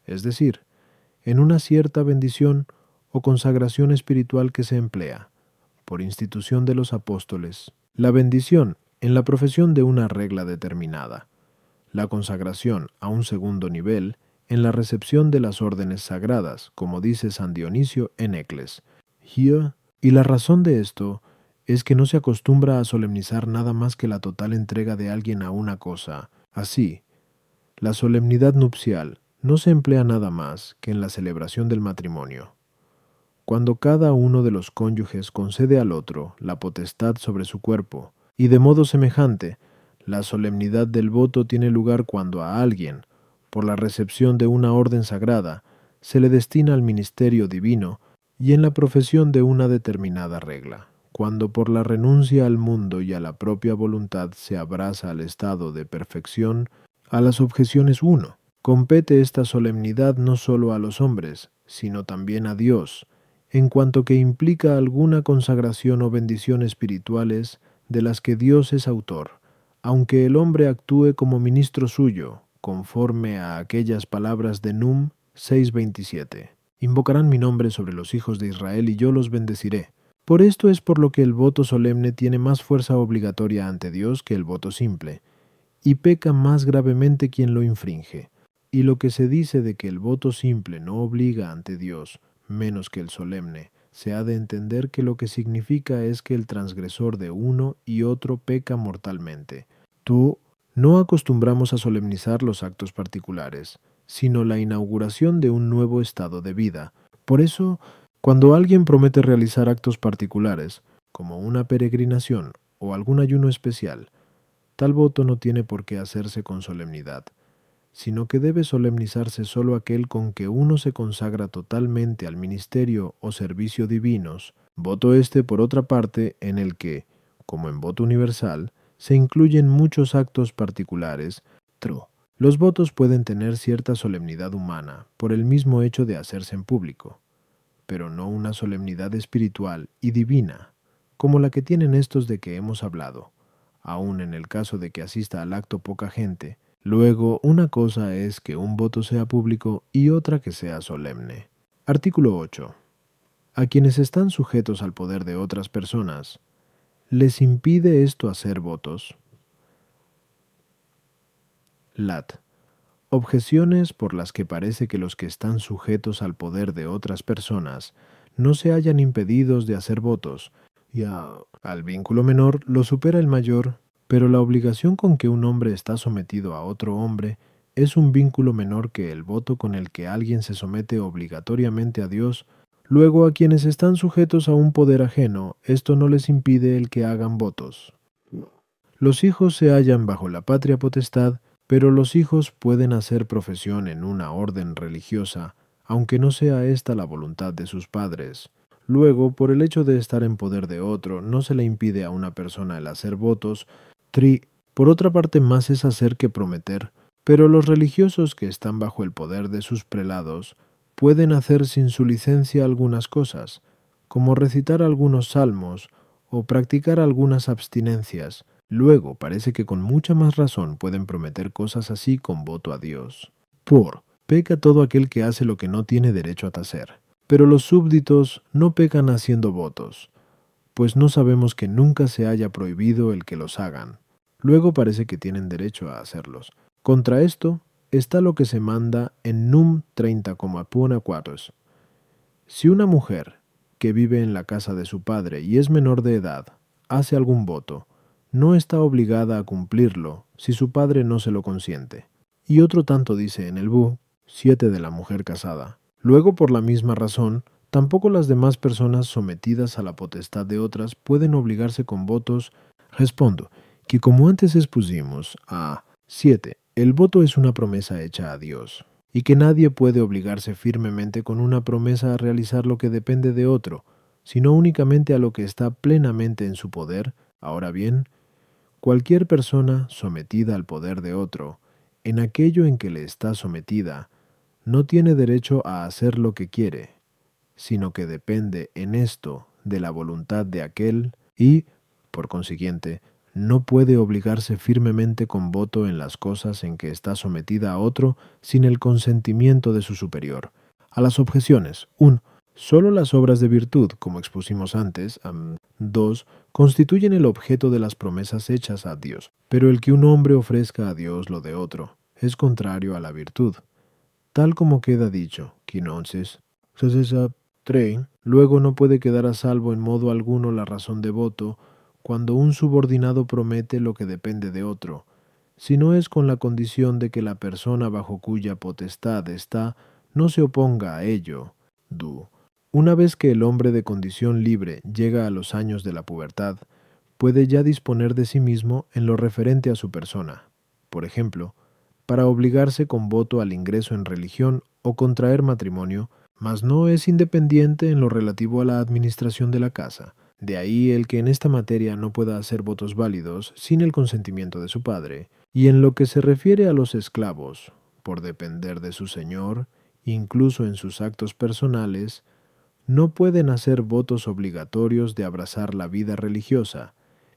es decir, en una cierta bendición o consagración espiritual que se emplea, por institución de los apóstoles, la bendición en la profesión de una regla determinada, la consagración a un segundo nivel en la recepción de las órdenes sagradas, como dice San Dionisio en Ecles. Y la razón de esto es que no se acostumbra a solemnizar nada más que la total entrega de alguien a una cosa. Así, la solemnidad nupcial no se emplea nada más que en la celebración del matrimonio, cuando cada uno de los cónyuges concede al otro la potestad sobre su cuerpo, y de modo semejante, la solemnidad del voto tiene lugar cuando a alguien, por la recepción de una orden sagrada, se le destina al ministerio divino y en la profesión de una determinada regla, cuando por la renuncia al mundo y a la propia voluntad se abraza al estado de perfección, a las objeciones 1. Compete esta solemnidad no solo a los hombres, sino también a Dios, en cuanto que implica alguna consagración o bendición espirituales de las que Dios es autor, aunque el hombre actúe como ministro suyo, conforme a aquellas palabras de Num 6:27. Invocarán mi nombre sobre los hijos de Israel y yo los bendeciré. Por esto es por lo que el voto solemne tiene más fuerza obligatoria ante Dios que el voto simple, y peca más gravemente quien lo infringe. Y lo que se dice de que el voto simple no obliga ante Dios, menos que el solemne, se ha de entender que lo que significa es que el transgresor de uno y otro peca mortalmente. Tú no acostumbramos a solemnizar los actos particulares, sino la inauguración de un nuevo estado de vida. Por eso, cuando alguien promete realizar actos particulares, como una peregrinación o algún ayuno especial, tal voto no tiene por qué hacerse con solemnidad, sino que debe solemnizarse sólo aquel con que uno se consagra totalmente al ministerio o servicio divinos, voto este, por otra parte, en el que, como en voto universal, se incluyen muchos actos particulares. Los votos pueden tener cierta solemnidad humana por el mismo hecho de hacerse en público, pero no una solemnidad espiritual y divina, como la que tienen estos de que hemos hablado, aun en el caso de que asista al acto poca gente. Luego, una cosa es que un voto sea público y otra que sea solemne. Artículo 8. A quienes están sujetos al poder de otras personas, ¿les impide esto hacer votos? Lat. Objeciones por las que parece que los que están sujetos al poder de otras personas no se hallan impedidos de hacer votos, y al vínculo menor lo supera el mayor, pero la obligación con que un hombre está sometido a otro hombre es un vínculo menor que el voto con el que alguien se somete obligatoriamente a Dios. Luego, a quienes están sujetos a un poder ajeno, esto no les impide el que hagan votos. Los hijos se hallan bajo la patria potestad, pero los hijos pueden hacer profesión en una orden religiosa, aunque no sea esta la voluntad de sus padres. Luego, por el hecho de estar en poder de otro, no se le impide a una persona el hacer votos. Por otra parte, más es hacer que prometer, pero los religiosos que están bajo el poder de sus prelados pueden hacer sin su licencia algunas cosas, como recitar algunos salmos o practicar algunas abstinencias. Luego parece que con mucha más razón pueden prometer cosas así con voto a Dios. Peca todo aquel que hace lo que no tiene derecho a hacer. Pero los súbditos no pecan haciendo votos, pues no sabemos que nunca se haya prohibido el que los hagan. Luego parece que tienen derecho a hacerlos. Contra esto está lo que se manda en Num 30,4. Si una mujer que vive en la casa de su padre y es menor de edad, hace algún voto, no está obligada a cumplirlo si su padre no se lo consiente. Y otro tanto dice en el Bu 7 de la mujer casada. Luego, por la misma razón, tampoco las demás personas sometidas a la potestad de otras pueden obligarse con votos. Respondo que como antes expusimos a 7, el voto es una promesa hecha a Dios, y que nadie puede obligarse firmemente con una promesa a realizar lo que depende de otro, sino únicamente a lo que está plenamente en su poder. Ahora bien, cualquier persona sometida al poder de otro, en aquello en que le está sometida, no tiene derecho a hacer lo que quiere, sino que depende en esto de la voluntad de aquel y, por consiguiente, no puede obligarse firmemente con voto en las cosas en que está sometida a otro sin el consentimiento de su superior. A las objeciones. 1. Solo las obras de virtud, como expusimos antes. 2. Constituyen el objeto de las promesas hechas a Dios, pero el que un hombre ofrezca a Dios lo de otro es contrario a la virtud. Tal como queda dicho, quinonces, 3. Luego no puede quedar a salvo en modo alguno la razón de voto cuando un subordinado promete lo que depende de otro, si no es con la condición de que la persona bajo cuya potestad está no se oponga a ello. Una vez que el hombre de condición libre llega a los años de la pubertad, puede ya disponer de sí mismo en lo referente a su persona. Por ejemplo, para obligarse con voto al ingreso en religión o contraer matrimonio, mas no es independiente en lo relativo a la administración de la casa. De ahí el que en esta materia no pueda hacer votos válidos sin el consentimiento de su padre, y en lo que se refiere a los esclavos, por depender de su señor, incluso en sus actos personales, no pueden hacer votos obligatorios de abrazar la vida religiosa,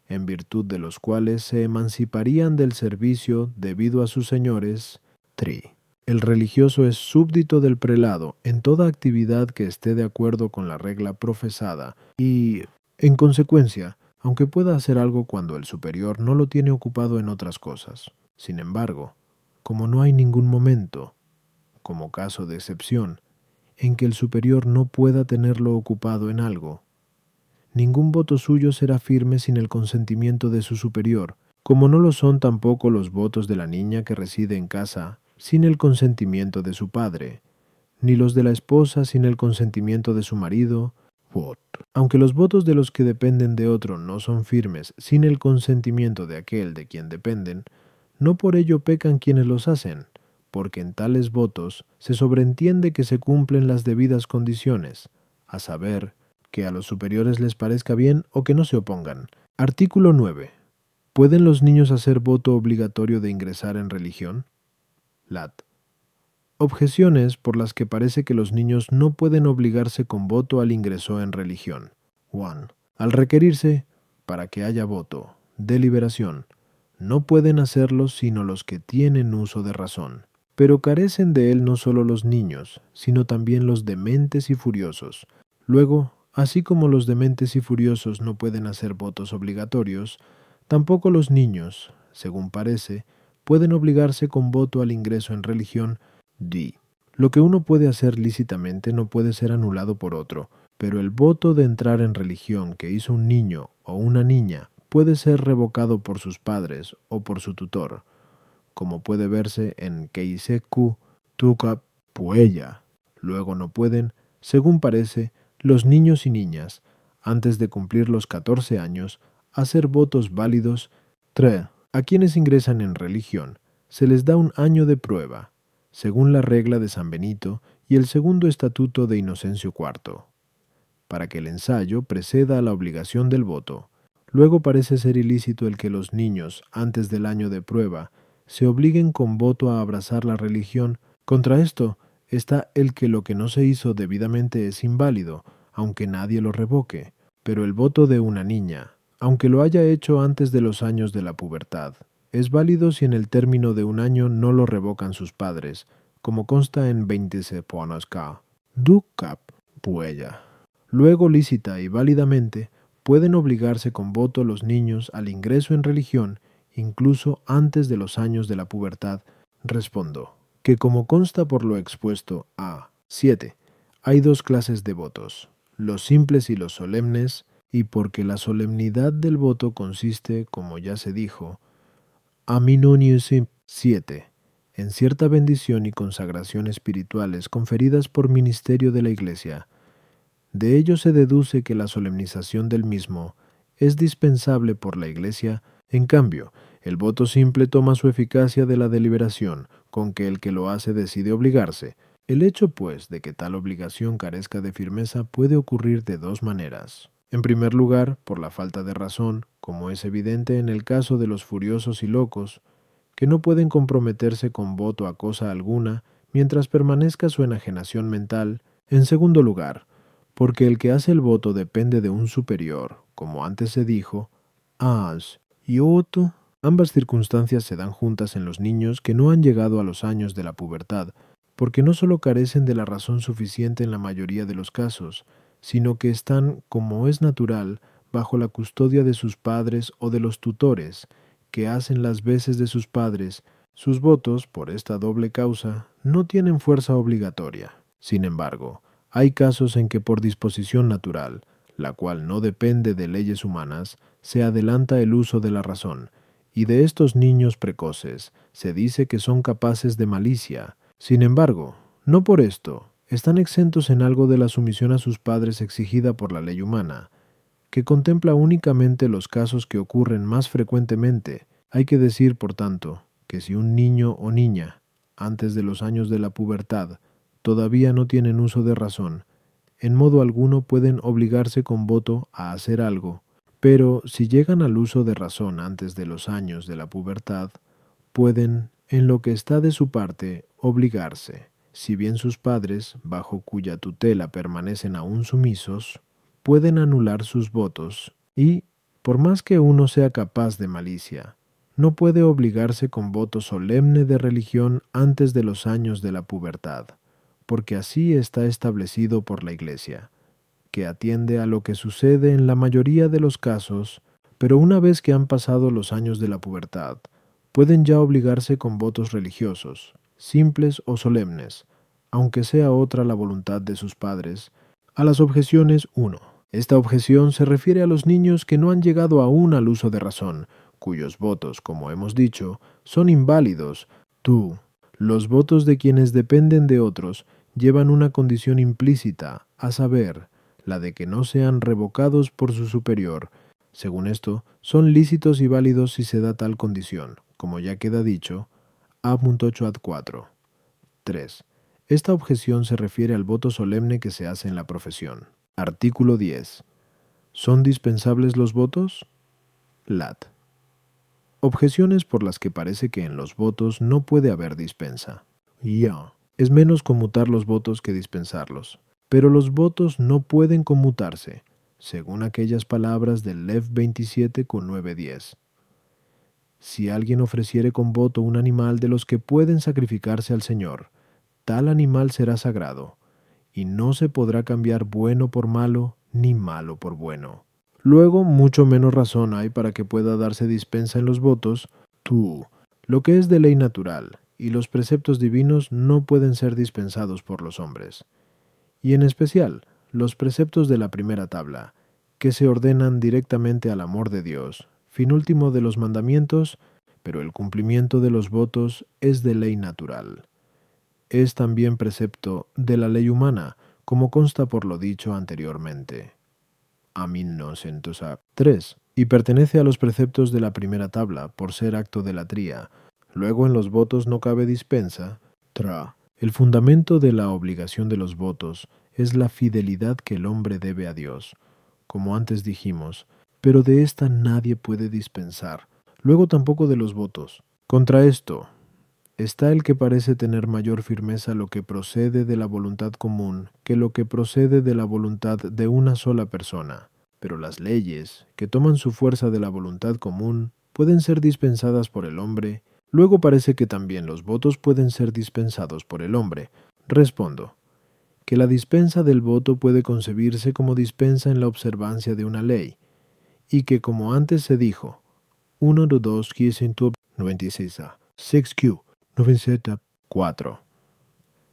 en virtud de los cuales se emanciparían del servicio debido a sus señores. 3. El religioso es súbdito del prelado en toda actividad que esté de acuerdo con la regla profesada y, en consecuencia, aunque pueda hacer algo cuando el superior no lo tiene ocupado en otras cosas. Sin embargo, como no hay ningún momento, como caso de excepción, en que el superior no pueda tenerlo ocupado en algo, ningún voto suyo será firme sin el consentimiento de su superior, como no lo son tampoco los votos de la niña que reside en casa sin el consentimiento de su padre, ni los de la esposa sin el consentimiento de su marido. Aunque los votos de los que dependen de otro no son firmes sin el consentimiento de aquel de quien dependen, no por ello pecan quienes los hacen, porque en tales votos se sobreentiende que se cumplen las debidas condiciones, a saber, que a los superiores les parezca bien o que no se opongan. Artículo 9. ¿Pueden los niños hacer voto obligatorio de ingresar en religión? Lat. Objeciones por las que parece que los niños no pueden obligarse con voto al ingreso en religión. 1. Al requerirse, para que haya voto, deliberación, no pueden hacerlo sino los que tienen uso de razón, pero carecen de él no solo los niños, sino también los dementes y furiosos. Luego, así como los dementes y furiosos no pueden hacer votos obligatorios, tampoco los niños, según parece, pueden obligarse con voto al ingreso en religión. Lo que uno puede hacer lícitamente no puede ser anulado por otro, pero el voto de entrar en religión que hizo un niño o una niña puede ser revocado por sus padres o por su tutor, como puede verse en Keiseku Tuka Puella. Luego no pueden, según parece, los niños y niñas, antes de cumplir los 14 años, hacer votos válidos. 3. A quienes ingresan en religión se les da un año de prueba, según la regla de San Benito y el segundo estatuto de Inocencio IV, para que el ensayo preceda a la obligación del voto. Luego parece ser ilícito el que los niños, antes del año de prueba, se obliguen con voto a abrazar la religión. Contra esto está el que lo que no se hizo debidamente es inválido, aunque nadie lo revoque, pero el voto de una niña, aunque lo haya hecho antes de los años de la pubertad, es válido si en el término de un año no lo revocan sus padres, como consta en 20 Seponosca, Ducap, Puella. Luego, lícita y válidamente, pueden obligarse con voto los niños al ingreso en religión, incluso antes de los años de la pubertad. Respondo que como consta por lo expuesto a 7, hay dos clases de votos, los simples y los solemnes, y porque la solemnidad del voto consiste, como ya se dijo, Aminonius 7, en cierta bendición y consagración espirituales conferidas por ministerio de la Iglesia. De ello se deduce que la solemnización del mismo es dispensable por la Iglesia. En cambio, el voto simple toma su eficacia de la deliberación con que el que lo hace decide obligarse. El hecho, pues, de que tal obligación carezca de firmeza puede ocurrir de dos maneras. En primer lugar, por la falta de razón, como es evidente en el caso de los furiosos y locos, que no pueden comprometerse con voto a cosa alguna mientras permanezca su enajenación mental. En segundo lugar, porque el que hace el voto depende de un superior, como antes se dijo, as y otro. Ambas circunstancias se dan juntas en los niños que no han llegado a los años de la pubertad, porque no solo carecen de la razón suficiente en la mayoría de los casos, sino que están, como es natural, bajo la custodia de sus padres o de los tutores, que hacen las veces de sus padres. Sus votos, por esta doble causa, no tienen fuerza obligatoria. Sin embargo, hay casos en que por disposición natural, la cual no depende de leyes humanas, se adelanta el uso de la razón, y de estos niños precoces se dice que son capaces de malicia. Sin embargo, no por esto, están exentos en algo de la sumisión a sus padres exigida por la ley humana, que contempla únicamente los casos que ocurren más frecuentemente. Hay que decir, por tanto, que si un niño o niña, antes de los años de la pubertad, todavía no tienen uso de razón, en modo alguno pueden obligarse con voto a hacer algo, pero si llegan al uso de razón antes de los años de la pubertad, pueden, en lo que está de su parte, obligarse, si bien sus padres, bajo cuya tutela permanecen aún sumisos, pueden anular sus votos y, por más que uno sea capaz de malicia, no puede obligarse con voto solemne de religión antes de los años de la pubertad, porque así está establecido por la Iglesia, que atiende a lo que sucede en la mayoría de los casos, pero una vez que han pasado los años de la pubertad, pueden ya obligarse con votos religiosos, simples o solemnes, aunque sea otra la voluntad de sus padres. A las objeciones 1. Esta objeción se refiere a los niños que no han llegado aún al uso de razón, cuyos votos, como hemos dicho, son inválidos. Los votos de quienes dependen de otros llevan una condición implícita, a saber, la de que no sean revocados por su superior. Según esto, son lícitos y válidos si se da tal condición, como ya queda dicho, A.8 ad 4. 3. Esta objeción se refiere al voto solemne que se hace en la profesión. Artículo 10. ¿Son dispensables los votos? Lat. Objeciones por las que parece que en los votos no puede haber dispensa. Ya. Es menos conmutar los votos que dispensarlos. Pero los votos no pueden conmutarse, según aquellas palabras del Lev 27 con 9-10. Si alguien ofreciere con voto un animal de los que pueden sacrificarse al Señor, tal animal será sagrado, y no se podrá cambiar bueno por malo, ni malo por bueno. Luego, mucho menos razón hay para que pueda darse dispensa en los votos. Lo que es de ley natural, y los preceptos divinos no pueden ser dispensados por los hombres. Y en especial, los preceptos de la primera tabla, que se ordenan directamente al amor de Dios, fin último de los mandamientos, pero el cumplimiento de los votos es de ley natural. Es también precepto de la ley humana, como consta por lo dicho anteriormente. Amin 3. Y pertenece a los preceptos de la primera tabla, por ser acto de latría. Luego en los votos no cabe dispensa. El fundamento de la obligación de los votos es la fidelidad que el hombre debe a Dios, como antes dijimos, pero de esta nadie puede dispensar. Luego tampoco de los votos. Contra esto está el que parece tener mayor firmeza lo que procede de la voluntad común que lo que procede de la voluntad de una sola persona. Pero las leyes, que toman su fuerza de la voluntad común, pueden ser dispensadas por el hombre. Luego parece que también los votos pueden ser dispensados por el hombre. Respondo, que la dispensa del voto puede concebirse como dispensa en la observancia de una ley, y que como antes se dijo, 1 de 2 96 a 6Q 97 4.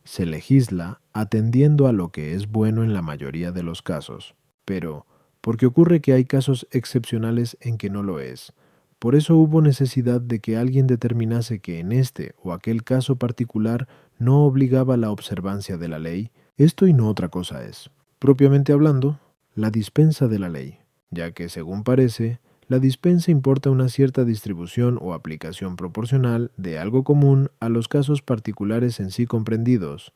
Se legisla atendiendo a lo que es bueno en la mayoría de los casos, pero porque ocurre que hay casos excepcionales en que no lo es. Por eso hubo necesidad de que alguien determinase que en este o aquel caso particular no obligaba la observancia de la ley. Esto y no otra cosa es, propiamente hablando, la dispensa de la ley, ya que, según parece, la dispensa importa una cierta distribución o aplicación proporcional de algo común a los casos particulares en sí comprendidos,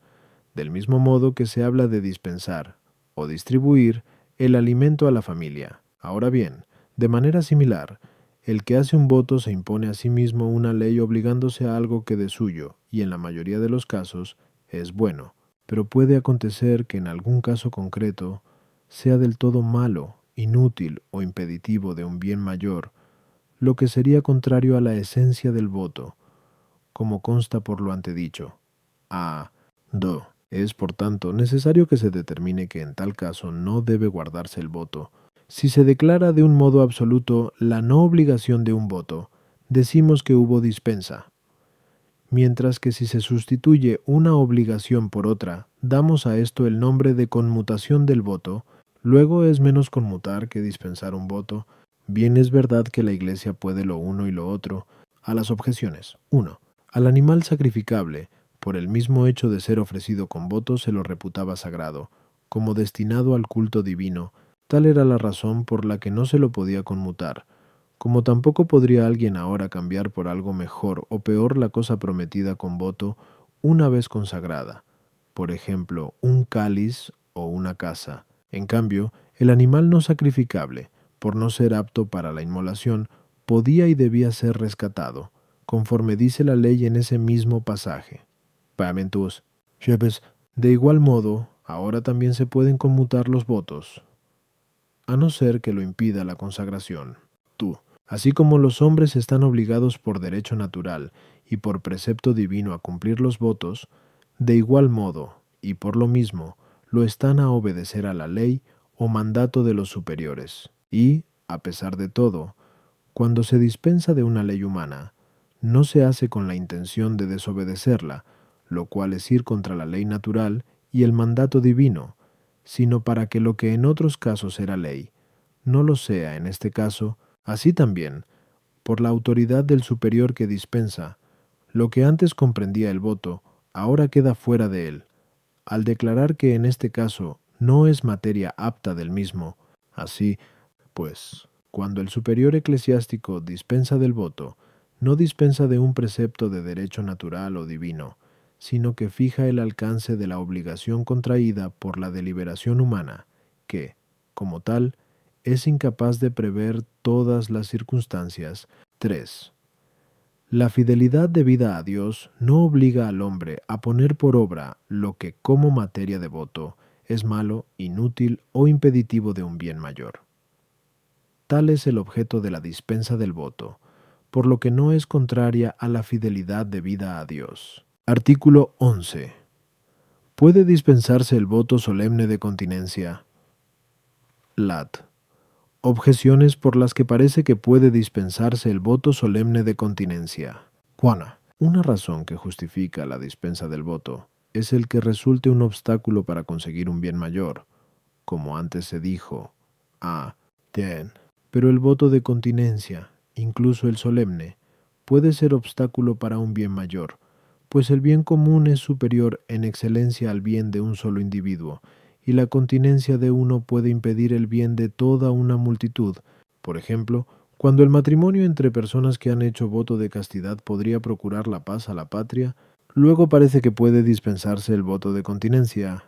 del mismo modo que se habla de dispensar o distribuir el alimento a la familia. Ahora bien, de manera similar, el que hace un voto se impone a sí mismo una ley obligándose a algo que de suyo, y en la mayoría de los casos, es bueno, pero puede acontecer que en algún caso concreto sea del todo malo, inútil o impeditivo de un bien mayor, lo que sería contrario a la esencia del voto, como consta por lo antedicho. Do. Es, por tanto, necesario que se determine que en tal caso no debe guardarse el voto. Si se declara de un modo absoluto la no obligación de un voto, decimos que hubo dispensa, mientras que si se sustituye una obligación por otra, damos a esto el nombre de conmutación del voto. Luego es menos conmutar que dispensar un voto. Bien es verdad que la Iglesia puede lo uno y lo otro. A las objeciones. 1. Al animal sacrificable, por el mismo hecho de ser ofrecido con voto, se lo reputaba sagrado, como destinado al culto divino. Tal era la razón por la que no se lo podía conmutar. Como tampoco podría alguien ahora cambiar por algo mejor o peor la cosa prometida con voto una vez consagrada, por ejemplo, un cáliz o una casa. En cambio, el animal no sacrificable, por no ser apto para la inmolación, podía y debía ser rescatado, conforme dice la ley en ese mismo pasaje. Pamentus. De igual modo, ahora también se pueden conmutar los votos, a no ser que lo impida la consagración. Tú. Así como los hombres están obligados por derecho natural y por precepto divino a cumplir los votos, de igual modo, y por lo mismo, lo están a obedecer a la ley o mandato de los superiores. Y, a pesar de todo, cuando se dispensa de una ley humana, no se hace con la intención de desobedecerla, lo cual es ir contra la ley natural y el mandato divino, sino para que lo que en otros casos era ley, no lo sea en este caso. Así también, por la autoridad del superior que dispensa, lo que antes comprendía el voto, ahora queda fuera de él, al declarar que en este caso no es materia apta del mismo. Así, pues, cuando el superior eclesiástico dispensa del voto, no dispensa de un precepto de derecho natural o divino, sino que fija el alcance de la obligación contraída por la deliberación humana, que, como tal, es incapaz de prever todas las circunstancias. 3. La fidelidad debida a Dios no obliga al hombre a poner por obra lo que como materia de voto es malo, inútil o impeditivo de un bien mayor. Tal es el objeto de la dispensa del voto, por lo que no es contraria a la fidelidad debida a Dios. Artículo 11. ¿Puede dispensarse el voto solemne de continencia? Lat. Objeciones por las que parece que puede dispensarse el voto solemne de continencia. Juana. Una razón que justifica la dispensa del voto es el que resulte un obstáculo para conseguir un bien mayor, como antes se dijo. Bien. Pero el voto de continencia, incluso el solemne, puede ser obstáculo para un bien mayor, pues el bien común es superior en excelencia al bien de un solo individuo, y la continencia de uno puede impedir el bien de toda una multitud. Por ejemplo, cuando el matrimonio entre personas que han hecho voto de castidad podría procurar la paz a la patria, luego parece que puede dispensarse el voto de continencia.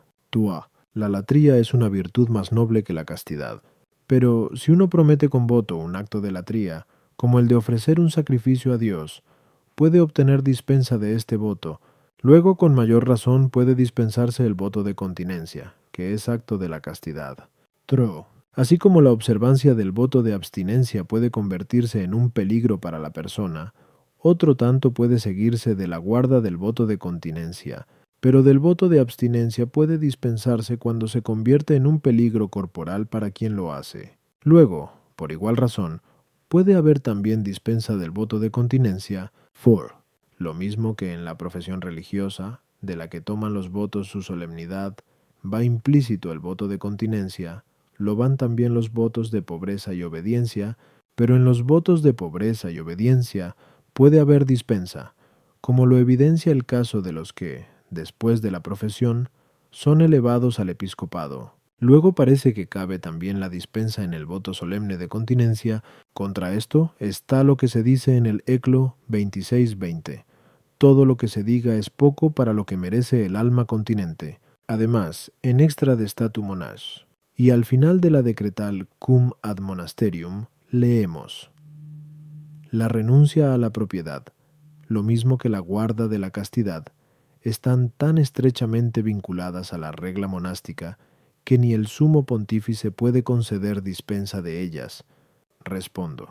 La latría es una virtud más noble que la castidad. Pero si uno promete con voto un acto de latría, como el de ofrecer un sacrificio a Dios, puede obtener dispensa de este voto. Luego, con mayor razón, puede dispensarse el voto de continencia, que es acto de la castidad. Así como la observancia del voto de abstinencia puede convertirse en un peligro para la persona, otro tanto puede seguirse de la guarda del voto de continencia, pero del voto de abstinencia puede dispensarse cuando se convierte en un peligro corporal para quien lo hace. Luego, por igual razón, puede haber también dispensa del voto de continencia. Lo mismo que en la profesión religiosa, de la que toman los votos su solemnidad, va implícito el voto de continencia, lo van también los votos de pobreza y obediencia, pero en los votos de pobreza y obediencia puede haber dispensa, como lo evidencia el caso de los que, después de la profesión, son elevados al episcopado. Luego parece que cabe también la dispensa en el voto solemne de continencia. Contra esto está lo que se dice en el Eclo 26:20. Todo lo que se diga es poco para lo que merece el alma continente. Además, en extra de statu monash, y al final de la decretal cum ad monasterium, leemos: la renuncia a la propiedad, lo mismo que la guarda de la castidad, están tan estrechamente vinculadas a la regla monástica que ni el sumo pontífice puede conceder dispensa de ellas. Respondo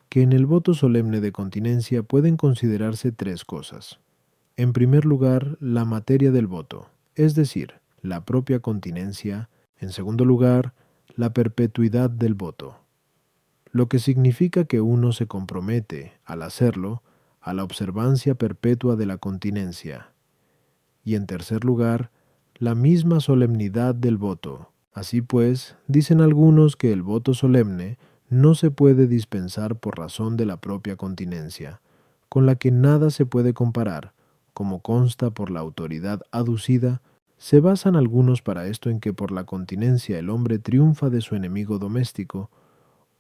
que en el voto solemne de continencia pueden considerarse tres cosas. En primer lugar, la materia del voto, es decir, la propia continencia. En segundo lugar, la perpetuidad del voto, lo que significa que uno se compromete, al hacerlo, a la observancia perpetua de la continencia. Y en tercer lugar, la misma solemnidad del voto. Así pues, dicen algunos que el voto solemne no se puede dispensar por razón de la propia continencia, con la que nada se puede comparar, como consta por la autoridad aducida. Se basan algunos para esto en que por la continencia el hombre triunfa de su enemigo doméstico,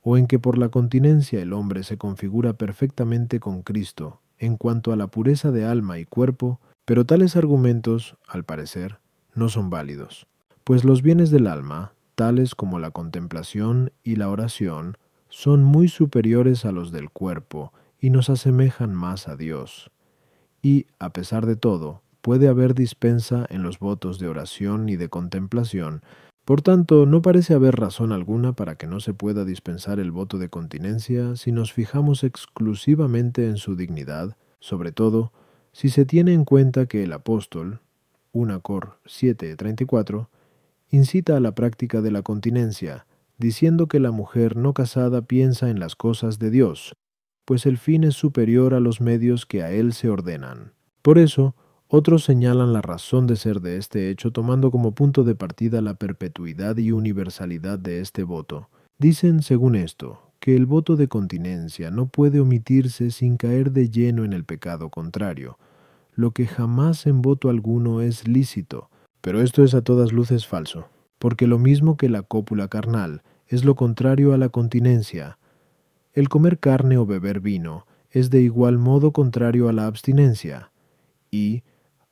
o en que por la continencia el hombre se configura perfectamente con Cristo en cuanto a la pureza de alma y cuerpo, pero tales argumentos, al parecer, no son válidos, pues los bienes del alma, tales como la contemplación y la oración, son muy superiores a los del cuerpo y nos asemejan más a Dios. Y, a pesar de todo, puede haber dispensa en los votos de oración y de contemplación. Por tanto, no parece haber razón alguna para que no se pueda dispensar el voto de continencia si nos fijamos exclusivamente en su dignidad, sobre todo si se tiene en cuenta que el apóstol, 1 Cor 7:34, incita a la práctica de la continencia, diciendo que la mujer no casada piensa en las cosas de Dios, pues el fin es superior a los medios que a él se ordenan. Por eso, otros señalan la razón de ser de este hecho tomando como punto de partida la perpetuidad y universalidad de este voto. Dicen, según esto, que el voto de continencia no puede omitirse sin caer de lleno en el pecado contrario, lo que jamás en voto alguno es lícito, pero esto es a todas luces falso, porque lo mismo que la cópula carnal es lo contrario a la continencia. El comer carne o beber vino es de igual modo contrario a la abstinencia, y,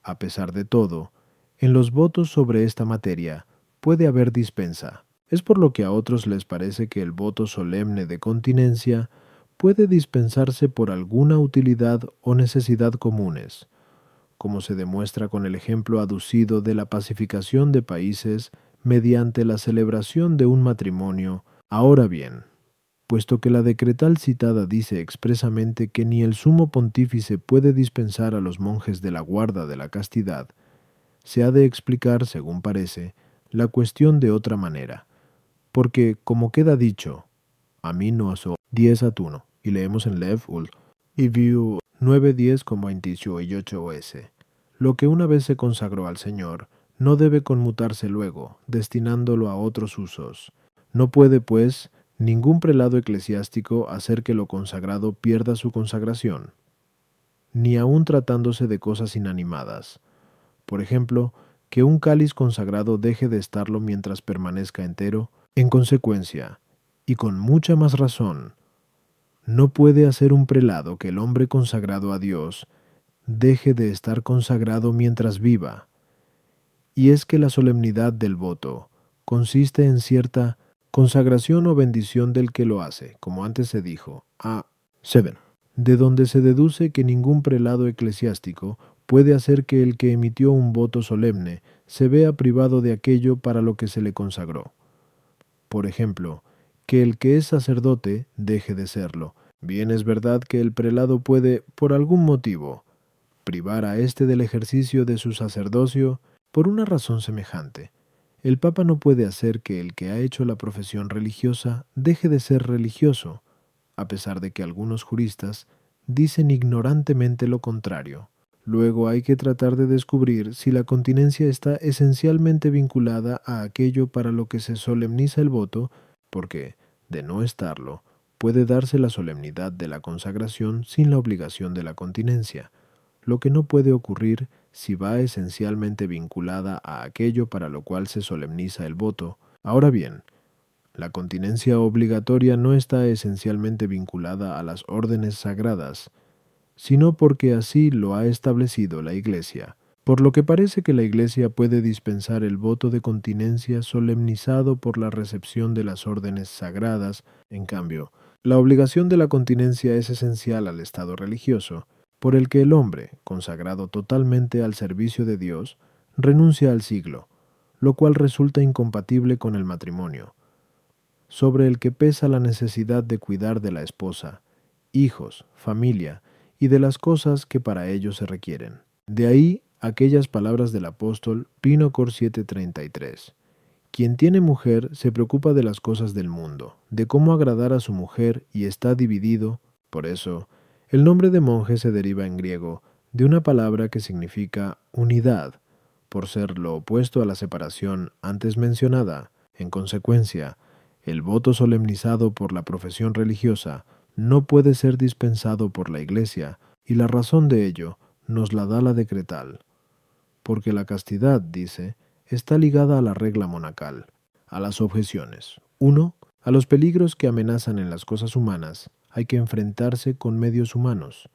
a pesar de todo, en los votos sobre esta materia puede haber dispensa. Es por lo que a otros les parece que el voto solemne de continencia puede dispensarse por alguna utilidad o necesidad comunes, como se demuestra con el ejemplo aducido de la pacificación de países mediante la celebración de un matrimonio. Ahora bien, puesto que la decretal citada dice expresamente que ni el sumo pontífice puede dispensar a los monjes de la guarda de la castidad, se ha de explicar, según parece, la cuestión de otra manera, porque, como queda dicho, a mí no aso 10:1, y leemos en Lev ul, y viu 9:10,28 OS, lo que una vez se consagró al Señor, no debe conmutarse luego, destinándolo a otros usos. No puede, pues, ningún prelado eclesiástico hacer que lo consagrado pierda su consagración, ni aun tratándose de cosas inanimadas. Por ejemplo, que un cáliz consagrado deje de estarlo mientras permanezca entero. En consecuencia, y con mucha más razón, no puede hacer un prelado que el hombre consagrado a Dios deje de estar consagrado mientras viva. Y es que la solemnidad del voto consiste en cierta consagración o bendición del que lo hace, como antes se dijo, a 7, de donde se deduce que ningún prelado eclesiástico puede hacer que el que emitió un voto solemne se vea privado de aquello para lo que se le consagró. Por ejemplo, que el que es sacerdote deje de serlo. Bien es verdad que el prelado puede, por algún motivo, privar a éste del ejercicio de su sacerdocio por una razón semejante. El Papa no puede hacer que el que ha hecho la profesión religiosa deje de ser religioso, a pesar de que algunos juristas dicen ignorantemente lo contrario. Luego hay que tratar de descubrir si la continencia está esencialmente vinculada a aquello para lo que se solemniza el voto, porque, de no estarlo, puede darse la solemnidad de la consagración sin la obligación de la continencia, lo que no puede ocurrir si va esencialmente vinculada a aquello para lo cual se solemniza el voto. Ahora bien, la continencia obligatoria no está esencialmente vinculada a las órdenes sagradas, sino porque así lo ha establecido la Iglesia, por lo que parece que la Iglesia puede dispensar el voto de continencia solemnizado por la recepción de las órdenes sagradas. En cambio, la obligación de la continencia es esencial al estado religioso, por el que el hombre, consagrado totalmente al servicio de Dios, renuncia al siglo, lo cual resulta incompatible con el matrimonio, sobre el que pesa la necesidad de cuidar de la esposa, hijos, familia y de las cosas que para ello se requieren. De ahí aquellas palabras del apóstol Pinocor 7:33. Quien tiene mujer se preocupa de las cosas del mundo, de cómo agradar a su mujer y está dividido. Por eso, el nombre de monje se deriva en griego de una palabra que significa unidad, por ser lo opuesto a la separación antes mencionada. En consecuencia, el voto solemnizado por la profesión religiosa no puede ser dispensado por la Iglesia, y la razón de ello nos la da la decretal. Porque la castidad, dice, está ligada a la regla monacal, a las objeciones. 1. A los peligros que amenazan en las cosas humanas hay que enfrentarse con medios humanos,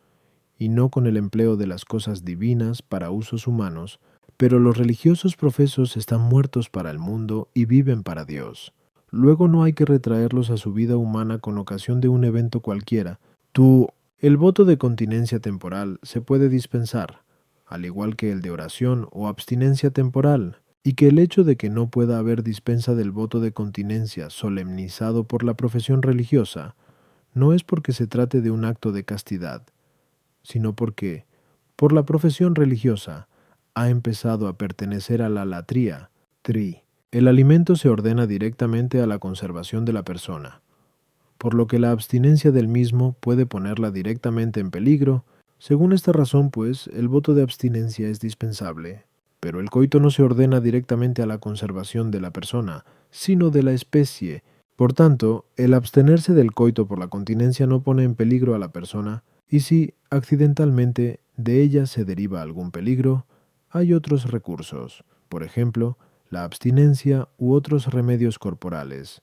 y no con el empleo de las cosas divinas para usos humanos, pero los religiosos profesos están muertos para el mundo y viven para Dios. Luego no hay que retraerlos a su vida humana con ocasión de un evento cualquiera. El voto de continencia temporal se puede dispensar, al igual que el de oración o abstinencia temporal, y que el hecho de que no pueda haber dispensa del voto de continencia solemnizado por la profesión religiosa no es porque se trate de un acto de castidad, sino porque, por la profesión religiosa, ha empezado a pertenecer a la latría, tri. El alimento se ordena directamente a la conservación de la persona, por lo que la abstinencia del mismo puede ponerla directamente en peligro. Según esta razón, pues, el voto de abstinencia es dispensable, pero el coito no se ordena directamente a la conservación de la persona, sino de la especie. Por tanto, el abstenerse del coito por la continencia no pone en peligro a la persona, y si, accidentalmente, de ella se deriva algún peligro, hay otros recursos, por ejemplo, la abstinencia u otros remedios corporales.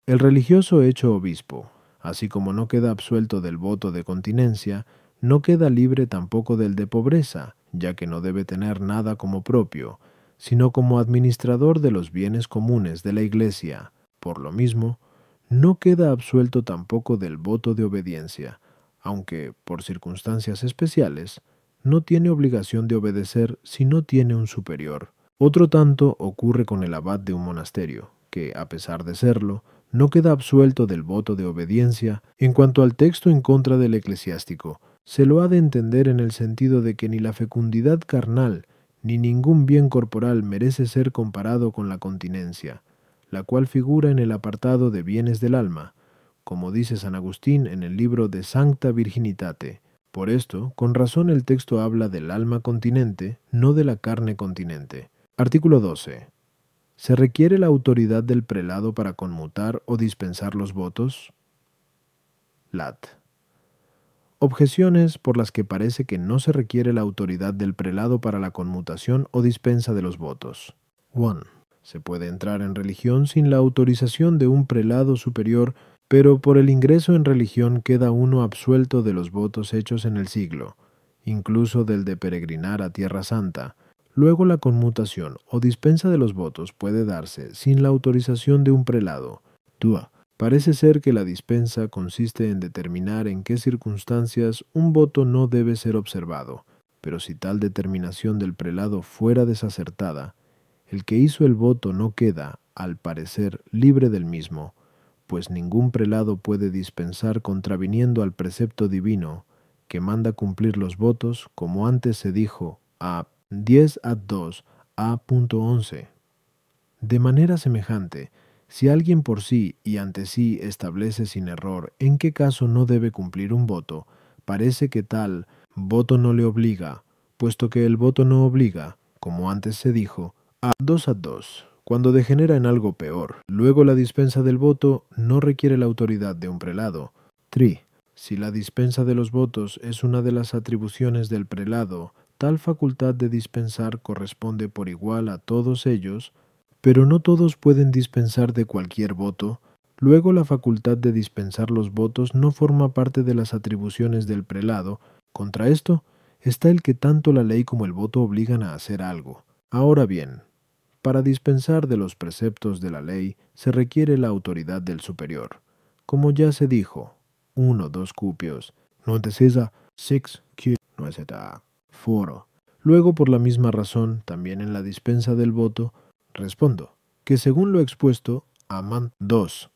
El religioso hecho obispo, así como no queda absuelto del voto de continencia, no queda libre tampoco del de pobreza, ya que no debe tener nada como propio, sino como administrador de los bienes comunes de la Iglesia. Por lo mismo, no queda absuelto tampoco del voto de obediencia, aunque, por circunstancias especiales, no tiene obligación de obedecer si no tiene un superior. Otro tanto ocurre con el abad de un monasterio, que, a pesar de serlo, no queda absuelto del voto de obediencia. En cuanto al texto en contra del eclesiástico, se lo ha de entender en el sentido de que ni la fecundidad carnal ni ningún bien corporal merece ser comparado con la continencia, la cual figura en el apartado de bienes del alma, como dice San Agustín en el libro de Sancta Virginitate. Por esto, con razón el texto habla del alma continente, no de la carne continente. Artículo 12. ¿Se requiere la autoridad del prelado para conmutar o dispensar los votos? Lat. Objeciones por las que parece que no se requiere la autoridad del prelado para la conmutación o dispensa de los votos. 1. Se puede entrar en religión sin la autorización de un prelado superior, pero por el ingreso en religión queda uno absuelto de los votos hechos en el siglo, incluso del de peregrinar a Tierra Santa. Luego la conmutación o dispensa de los votos puede darse sin la autorización de un prelado. 2. Parece ser que la dispensa consiste en determinar en qué circunstancias un voto no debe ser observado, pero si tal determinación del prelado fuera desacertada, el que hizo el voto no queda, al parecer, libre del mismo, pues ningún prelado puede dispensar contraviniendo al precepto divino, que manda cumplir los votos, como antes se dijo a 10 ad 2 a.11. De manera semejante, si alguien por sí y ante sí establece sin error en qué caso no debe cumplir un voto, parece que tal voto no le obliga, puesto que el voto no obliga, como antes se dijo, a 2. Cuando degenera en algo peor, luego la dispensa del voto no requiere la autoridad de un prelado. 3. Si la dispensa de los votos es una de las atribuciones del prelado, tal facultad de dispensar corresponde por igual a todos ellos, pero no todos pueden dispensar de cualquier voto. Luego la facultad de dispensar los votos no forma parte de las atribuciones del prelado. Contra esto está el que tanto la ley como el voto obligan a hacer algo. Ahora bien, para dispensar de los preceptos de la ley se requiere la autoridad del superior. Como ya se dijo, 2 cupios, no antecesa 6 que no es eta foro. Luego, por la misma razón, también en la dispensa del voto, respondo, que según lo expuesto, aman 2.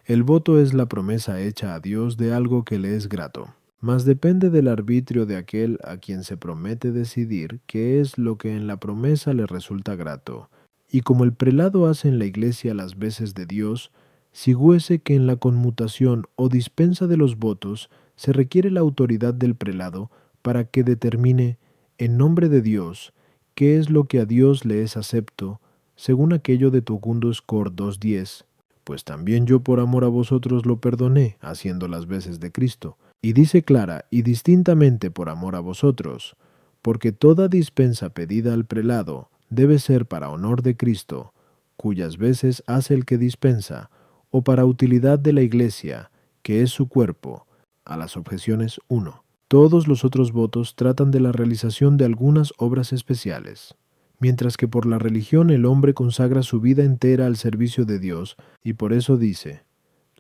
El voto es la promesa hecha a Dios de algo que le es grato, mas depende del arbitrio de aquel a quien se promete decidir qué es lo que en la promesa le resulta grato. Y como el prelado hace en la iglesia las veces de Dios, sigúese que en la conmutación o dispensa de los votos se requiere la autoridad del prelado para que determine, en nombre de Dios, qué es lo que a Dios le es acepto, según aquello de Tucundus Cor 2:10, pues también yo por amor a vosotros lo perdoné, haciendo las veces de Cristo. Y dice clara y distintamente por amor a vosotros, porque toda dispensa pedida al prelado debe ser para honor de Cristo, cuyas veces hace el que dispensa, o para utilidad de la Iglesia, que es su cuerpo. A las objeciones 1. Todos los otros votos tratan de la realización de algunas obras especiales, mientras que por la religión el hombre consagra su vida entera al servicio de Dios, y por eso dice,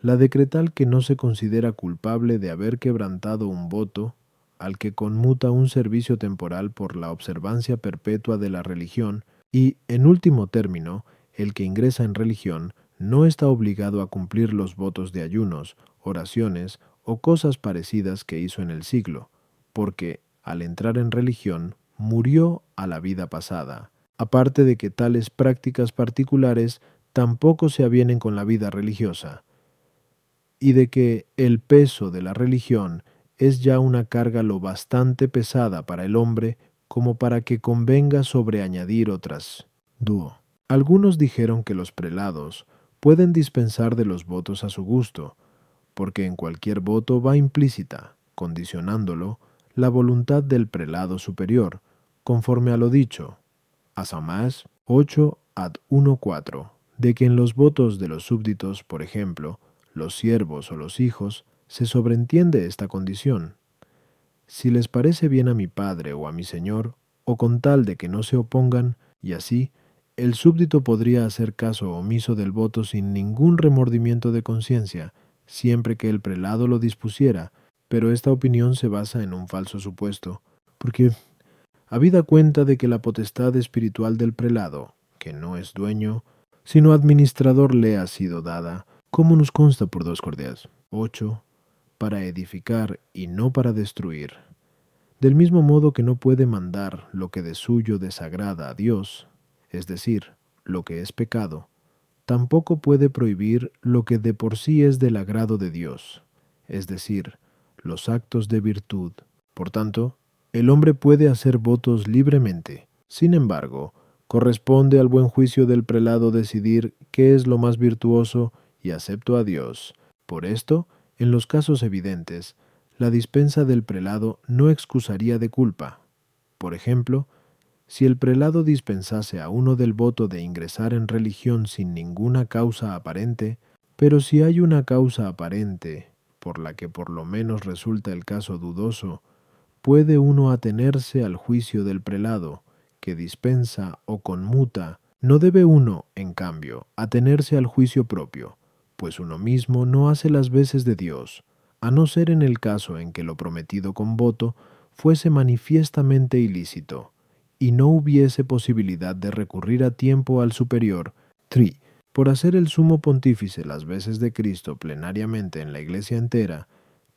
la decretal que no se considera culpable de haber quebrantado un voto, al que conmuta un servicio temporal por la observancia perpetua de la religión, y, en último término, el que ingresa en religión no está obligado a cumplir los votos de ayunos, oraciones o cosas parecidas que hizo en el siglo, porque, al entrar en religión, murió a la vida pasada, aparte de que tales prácticas particulares tampoco se avienen con la vida religiosa, y de que el peso de la religión es ya una carga lo bastante pesada para el hombre como para que convenga sobreañadir otras. Dúo. Algunos dijeron que los prelados pueden dispensar de los votos a su gusto, porque en cualquier voto va implícita, condicionándolo, la voluntad del prelado superior, conforme a lo dicho, Asamás 8 ad 1:4, de que en los votos de los súbditos, por ejemplo, los siervos o los hijos, se sobreentiende esta condición. Si les parece bien a mi padre o a mi señor, o con tal de que no se opongan, y así, el súbdito podría hacer caso omiso del voto sin ningún remordimiento de conciencia, siempre que el prelado lo dispusiera, pero esta opinión se basa en un falso supuesto, porque, habida cuenta de que la potestad espiritual del prelado, que no es dueño, sino administrador le ha sido dada, como nos consta por 2 Cordeas 8, para edificar y no para destruir. Del mismo modo que no puede mandar lo que de suyo desagrada a Dios, es decir, lo que es pecado, tampoco puede prohibir lo que de por sí es del agrado de Dios, es decir, los actos de virtud. Por tanto, el hombre puede hacer votos libremente. Sin embargo, corresponde al buen juicio del prelado decidir qué es lo más virtuoso y acepto a Dios. Por esto, en los casos evidentes, la dispensa del prelado no excusaría de culpa. Por ejemplo, si el prelado dispensase a uno del voto de ingresar en religión sin ninguna causa aparente, pero si hay una causa aparente, por la que por lo menos resulta el caso dudoso, puede uno atenerse al juicio del prelado, que dispensa o conmuta. No debe uno, en cambio, atenerse al juicio propio, pues uno mismo no hace las veces de Dios, a no ser en el caso en que lo prometido con voto fuese manifiestamente ilícito, y no hubiese posibilidad de recurrir a tiempo al superior. 3. Por hacer el sumo pontífice las veces de Cristo plenariamente en la iglesia entera,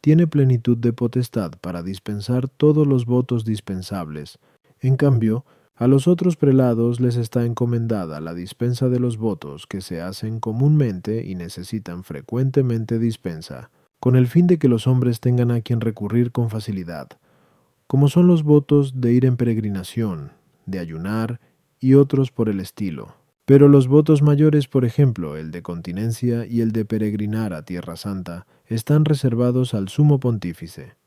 tiene plenitud de potestad para dispensar todos los votos dispensables. En cambio, a los otros prelados les está encomendada la dispensa de los votos que se hacen comúnmente y necesitan frecuentemente dispensa, con el fin de que los hombres tengan a quien recurrir con facilidad, como son los votos de ir en peregrinación, de ayunar y otros por el estilo. Pero los votos mayores, por ejemplo, el de continencia y el de peregrinar a Tierra Santa, están reservados al sumo pontífice.